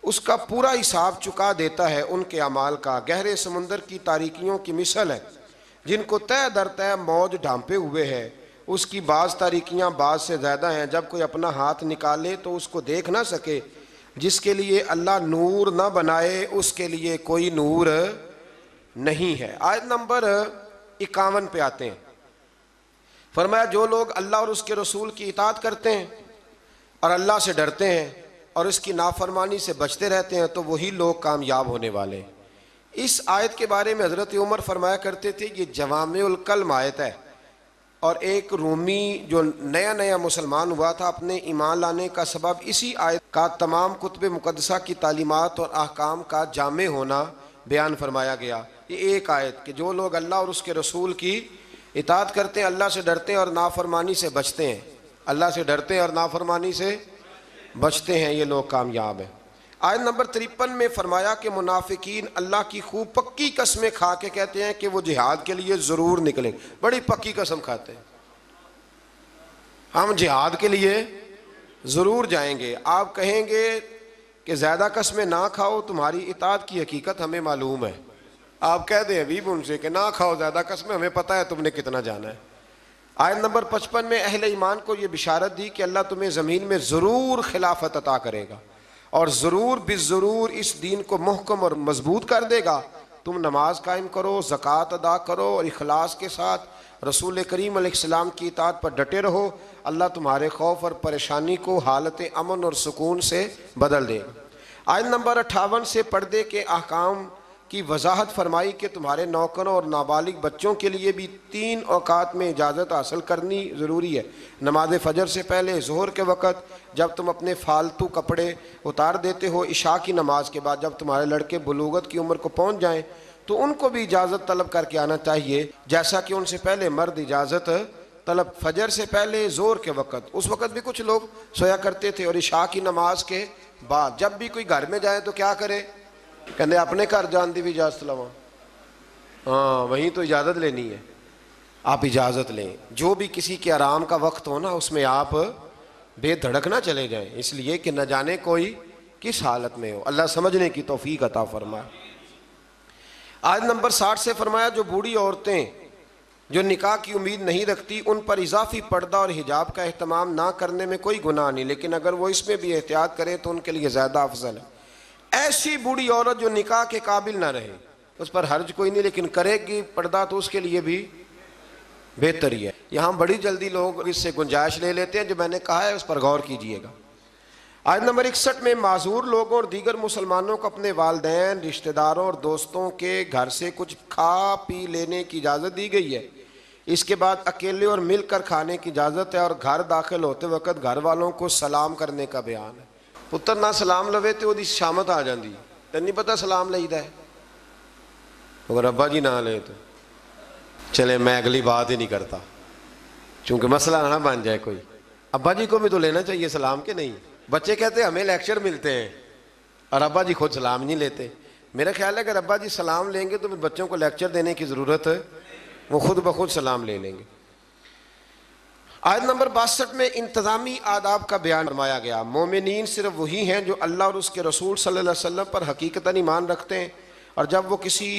اس کا پورا حساب چکا دیتا ہے. ان کے اعمال کا گہرے سمندر کی تاریکیوں کی مثل ہے جن کو تہ در تہ موج ڈھانپے ہوئے ہے. اس کی بعض تاریکیاں بعض سے زیادہ ہیں، جب کوئی اپنا ہاتھ نکالے تو اس کو دیکھ نہ سکے. جس کے لیے اللہ نور نہ بنائے اس کے لیے کوئی نور نہیں ہے. آیت نمبر 51 پہ آتے ہیں. فرمایا جو لوگ اللہ اور اس کے رسول کی اطاعت کرتے ہیں اور اللہ سے ڈرتے ہیں اور اس کی نافرمانی سے بچتے رہتے ہیں تو وہی لوگ کامیاب ہونے والے ہیں. اس آیت کے بارے میں حضرت عمر فرمایا کرتے تھے یہ جوامع الکلم آیت ہے، اور ایک رومی جو نیا نیا مسلمان ہوا تھا اپنے ایمان لانے کا سبب اسی آیت کا تمام کتب مقدسہ کی تعلیمات اور احکام کا جامع ہونا بیان فرمایا گیا. یہ ایک آیت کہ جو لوگ اللہ اور اس کے رسول کی اطاعت کرتے ہیں، اللہ سے ڈرتے ہیں اور نافرمانی سے بچتے ہیں، اللہ سے ڈرتے ہیں اور نافرمانی سے بچتے ہیں، یہ لوگ کامیاب ہیں. آیت نمبر 53 میں فرمایا کہ منافقین اللہ کی خوب پکی قسمیں کھا کے کہتے ہیں کہ وہ جہاد کے لیے ضرور نکلیں. بڑی پکی قسم کھاتے ہیں، ہم جہاد کے لیے ضرور جائیں گے. آپ کہیں گے کہ زیادہ قسمیں نہ کھاؤ، تمہاری اطاعت کی حقیقت ہمیں معلوم ہے. آپ کہہ دیں حبیب ان سے کہ نہ کھاؤ زیادہ قسمیں، ہمیں پتہ ہے تم نے کتنا جانا ہے. آیت نمبر 55 میں اہل ایمان کو یہ بشارت دی کہ اللہ تمہیں زمین میں ضرور خلافت عطا کرے گا اور ضرور بالضرور اس دین کو محکم اور مضبوط کر دے گا. تم نماز قائم کرو، زکوٰۃ ادا کرو اور اخلاص کے ساتھ رسول کریم علیہ السلام کی اطاعت پر ڈٹے رہو. اللہ تمہارے خوف اور پریشانی کو حالت امن اور سکون سے بدل دے گا. آیت نمبر 58 سے پردے کے احکام کی وضاحت فرمائی کہ تمہارے نوکروں اور نابالغ بچوں کے لیے بھی 3 اوقات میں اجازت حاصل کرنی ضروری ہے. نماز فجر سے پہلے، ظہر کے وقت جب تم اپنے فالتو کپڑے اتار دیتے ہو، عشاء کی نماز کے بعد جب تمہارے لڑکے بلوغت کی عمر کو پہنچ جائیں تو ان کو بھی اجازت طلب کر کے آنا چاہیے جیسا کہ ان سے پہلے مرد اجازت طلب. فجر سے پہلے، ظہر کے وقت، اس وقت بھی کچھ لوگ سویا کرتے تھے، اور عشاء کی نماز کے بعد جب بھی کوئی گھر میں جائے تو کیا کرے؟ کہنے اپنے گھر جان دی بھی اجازت لوا. ہاں وہیں تو اجازت لینی ہے، آپ اجازت لیں. جو بھی کسی کے آرام کا وقت ہو نا اس میں آپ بے دھڑک نہ چلے جائیں، اس لیے کہ نہ جانے کوئی کس حالت میں ہو. اللہ سمجھنے کی توفیق عطا فرمائے. آیت نمبر 60 سے فرمایا جو بوڑھی عورتیں جو نکاح کی امید نہیں رکھتی ان پر اضافی پردہ اور حجاب کا اہتمام نہ کرنے میں کوئی گناہ نہیں، لیکن اگر وہ اس میں بھی احتیاط کریں تو ان کے لیے زیادہ افضل ہے. ایسی بوڑھی عورت جو نکاح کے قابل نہ رہے اس پر حرج کوئی نہیں، لیکن کرے گی پردہ تو اس کے لیے بھی بہتر ہی ہے. یہاں بڑی جلدی لوگ اس سے گنجائش لے لیتے ہیں، جو میں نے کہا ہے اس پر غور کیجئے گا. آیت نمبر 61 میں معذور لوگوں اور دیگر مسلمانوں کو اپنے والدین، رشتہ داروں اور دوستوں کے گھر سے کچھ کھا پی لینے کی اجازت دی گئی ہے. اس کے بعد اکیلے اور مل کر کھانے کی اجازت ہے، اور گھر داخل ہوتے وقت گھر والوں کو سلام کرنے کا بیان ہے. پتر نہ سلام لوے تو وہ شامت آ جاندی، تین نہیں پتہ سلام لئیدا ہے. اگر ابا جی نہ لے تو چلے میں اگلی بات ہی نہیں کرتا چونکہ مسئلہ نہ بن جائے کوئی. ابا جی کو بھی تو لینا چاہیے سلام کے نہیں. بچے کہتے ہیں ہمیں لیکچر ملتے ہیں اور ابا جی خود سلام نہیں لیتے. میرا خیال ہے اگر ابا جی سلام لیں گے تو پھر بچوں کو لیکچر دینے کی ضرورت ہے، وہ خود بخود سلام لے لیں گے. آیت نمبر 62 میں انتظامی آداب کا بیان فرمایا گیا. مومنین صرف وہی ہیں جو اللہ اور اس کے رسول صلی اللہ علیہ وسلم پر حقیقتاً ایمان رکھتے ہیں، اور جب وہ کسی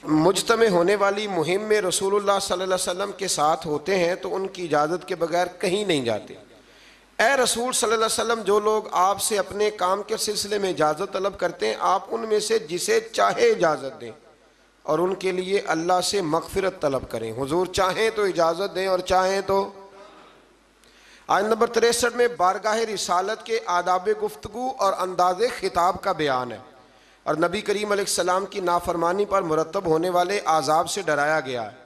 مجتمع ہونے والی مہم میں رسول اللہ صلی اللہ علیہ وسلم کے ساتھ ہوتے ہیں تو ان کی اجازت کے بغیر کہیں نہیں جاتے. اے رسول صلی اللہ علیہ وسلم، جو لوگ آپ سے اپنے کام کے سلسلے میں اجازت طلب کرتے ہیں آپ ان میں سے جسے چاہے اجازت دیں اور ان کے لیے اللہ سے مغفرت طلب کریں. حضور چاہیں تو اجازت دیں اور چاہیں تو. آیت نمبر 63 میں بارگاہ رسالت کے آداب گفتگو اور انداز خطاب کا بیان ہے، اور نبی کریم علیہ السلام کی نافرمانی پر مرتب ہونے والے عذاب سے ڈرایا گیا ہے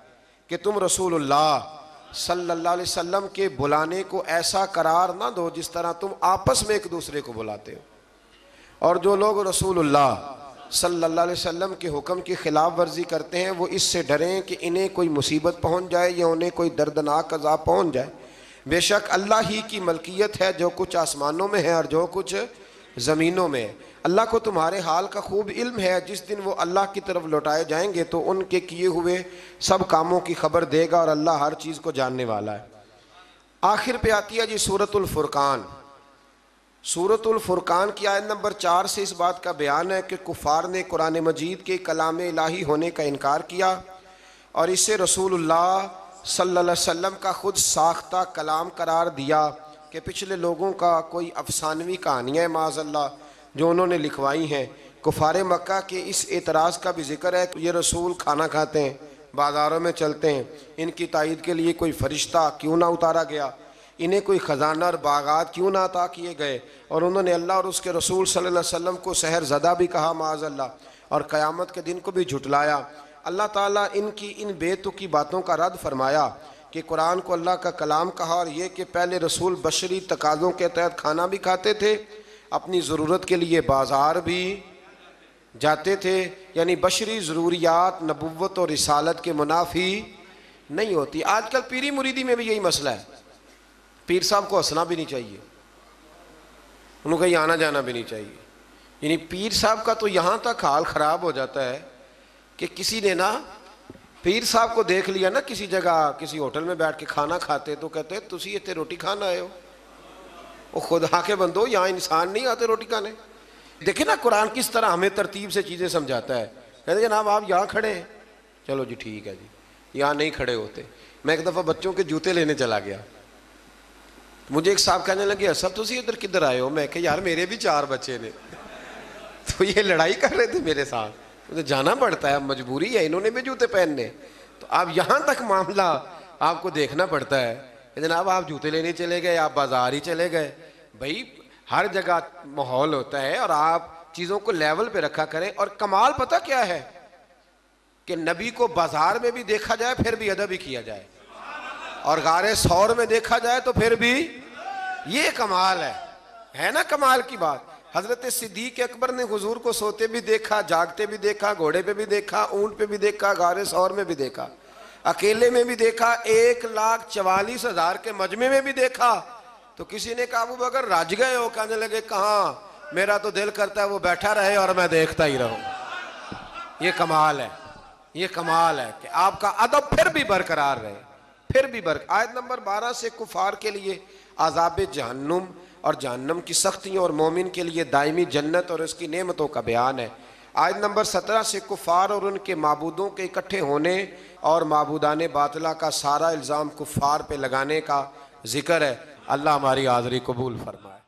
کہ تم رسول اللہ صلی اللہ علیہ وسلم کے بلانے کو ایسا قرار نہ دو جس طرح تم آپس میں ایک دوسرے کو بلاتے ہو. اور جو لوگ رسول اللہ صلی اللہ علیہ وسلم کے حکم کی خلاف ورزی کرتے ہیں وہ اس سے ڈریں کہ انہیں کوئی مصیبت پہنچ جائے یا انہیں کوئی دردناک عذاب پہنچ جائے۔ بے شک اللہ ہی کی ملکیت ہے جو کچھ آسمانوں میں ہے اور جو کچھ زمینوں میں ہے۔ اللہ کو تمہارے حال کا خوب علم ہے، جس دن وہ اللہ کی طرف لوٹائے جائیں گے تو ان کے کیے ہوئے سب کاموں کی خبر دے گا، اور اللہ ہر چیز کو جاننے والا ہے۔ آخر پہ آتی ہے جی سورۃ الفرقان۔ سورۃ الفرقان کی آیت نمبر 4 سے اس بات کا بیان ہے کہ کفار نے قرآن مجید کے کلام الہی ہونے کا انکار کیا اور اسے رسول اللہ صلی اللہ علیہ وسلم کا خود ساختہ کلام قرار دیا کہ پچھلے لوگوں کا کوئی افسانوی کہانیاں معاذ اللہ جو انہوں نے لکھوائی ہیں۔ کفار مکہ کے اس اعتراض کا بھی ذکر ہے کہ یہ رسول کھانا کھاتے ہیں، بازاروں میں چلتے ہیں، ان کی تائید کے لیے کوئی فرشتہ کیوں نہ اتارا گیا، انہیں کوئی خزانہ اور باغات کیوں نہ عطا کیے گئے، اور انہوں نے اللہ اور اس کے رسول صلی اللہ علیہ وسلم کو سحر زدہ بھی کہا معاذ اللہ، اور قیامت کے دن کو بھی جھٹلایا۔ اللہ تعالیٰ ان کی ان بے تکی باتوں کا رد فرمایا کہ قرآن کو اللہ کا کلام کہا، اور یہ کہ پہلے رسول بشری تقاضوں کے تحت کھانا بھی کھاتے تھے، اپنی ضرورت کے لیے بازار بھی جاتے تھے، یعنی بشری ضروریات نبوت اور رسالت کے منافی نہیں ہوتی۔ آج کل پیری مریدی میں بھی یہی مسئلہ ہے، پیر صاحب کو ہنسنا بھی نہیں چاہیے، انہوں کہیں آنا جانا بھی نہیں چاہیے۔ یعنی پیر صاحب کا تو یہاں تک حال خراب ہو جاتا ہے کہ کسی نے نا پیر صاحب کو دیکھ لیا نا کسی جگہ کسی ہوٹل میں بیٹھ کے کھانا کھاتے تو کہتے ہیں تسی اتنے روٹی کھانا آئے ہو، وہ خدا کے بندو یہاں انسان نہیں آتے روٹی کھانے۔ دیکھیں نا قرآن کس طرح ہمیں ترتیب سے چیزیں سمجھاتا ہے، کہتے ہیں جناب آپ یہاں کھڑے ہیں، چلو جی ٹھیک ہے جی، یہاں نہیں کھڑے ہوتے۔ میں ایک دفعہ بچوں کے جوتے لینے چلا گیا، مجھے ایک صاحب کہنے لگے اصل تسی ادھر کدھر آئے ہو؟ میں کہ یار میرے بھی 4 بچے نے، تو یہ لڑائی کر رہے تھے میرے ساتھ، مجھے جانا پڑتا ہے، مجبوری ہے، انہوں نے بھی جوتے پہننے۔ تو اب یہاں تک معاملہ آپ کو دیکھنا پڑتا ہے کہ جناب آپ جوتے لینے چلے گئے، آپ بازار ہی چلے گئے۔ بھائی ہر جگہ ماحول ہوتا ہے اور آپ چیزوں کو لیول پہ رکھا کریں۔ اور کمال پتہ کیا ہے کہ نبی کو بازار میں بھی دیکھا جائے پھر بھی ادب ہی کیا جائے، اور غار ثور میں دیکھا جائے تو پھر بھی، یہ کمال ہے نا کمال کی بات۔ حضرت صدیق اکبر نے حضور کو سوتے بھی دیکھا، جاگتے بھی دیکھا، گھوڑے پہ بھی دیکھا، اونٹ پہ بھی دیکھا، غار ثور میں بھی دیکھا، اکیلے میں بھی دیکھا، 1,44,000 کے مجمع میں بھی دیکھا۔ تو کسی نے کہا ابو بکر رج گئے ہو؟ کہنے لگے کہاں، میرا تو دل کرتا ہے وہ بیٹھا رہے اور میں دیکھتا ہی رہوں۔ یہ کمال ہے، یہ کمال ہے کہ آپ کا ادب پھر بھی برقرار رہے، پھر بھی آیت نمبر 12 سے کفار کے لیے عذاب جہنم اور جہنم کی سختیوں اور مومن کے لیے دائمی جنت اور اس کی نعمتوں کا بیان ہے۔ آیت نمبر 17 سے کفار اور ان کے معبودوں کے اکٹھے ہونے اور معبودان باطلہ کا سارا الزام کفار پہ لگانے کا ذکر ہے۔ اللہ ہماری حاضری قبول فرمائے۔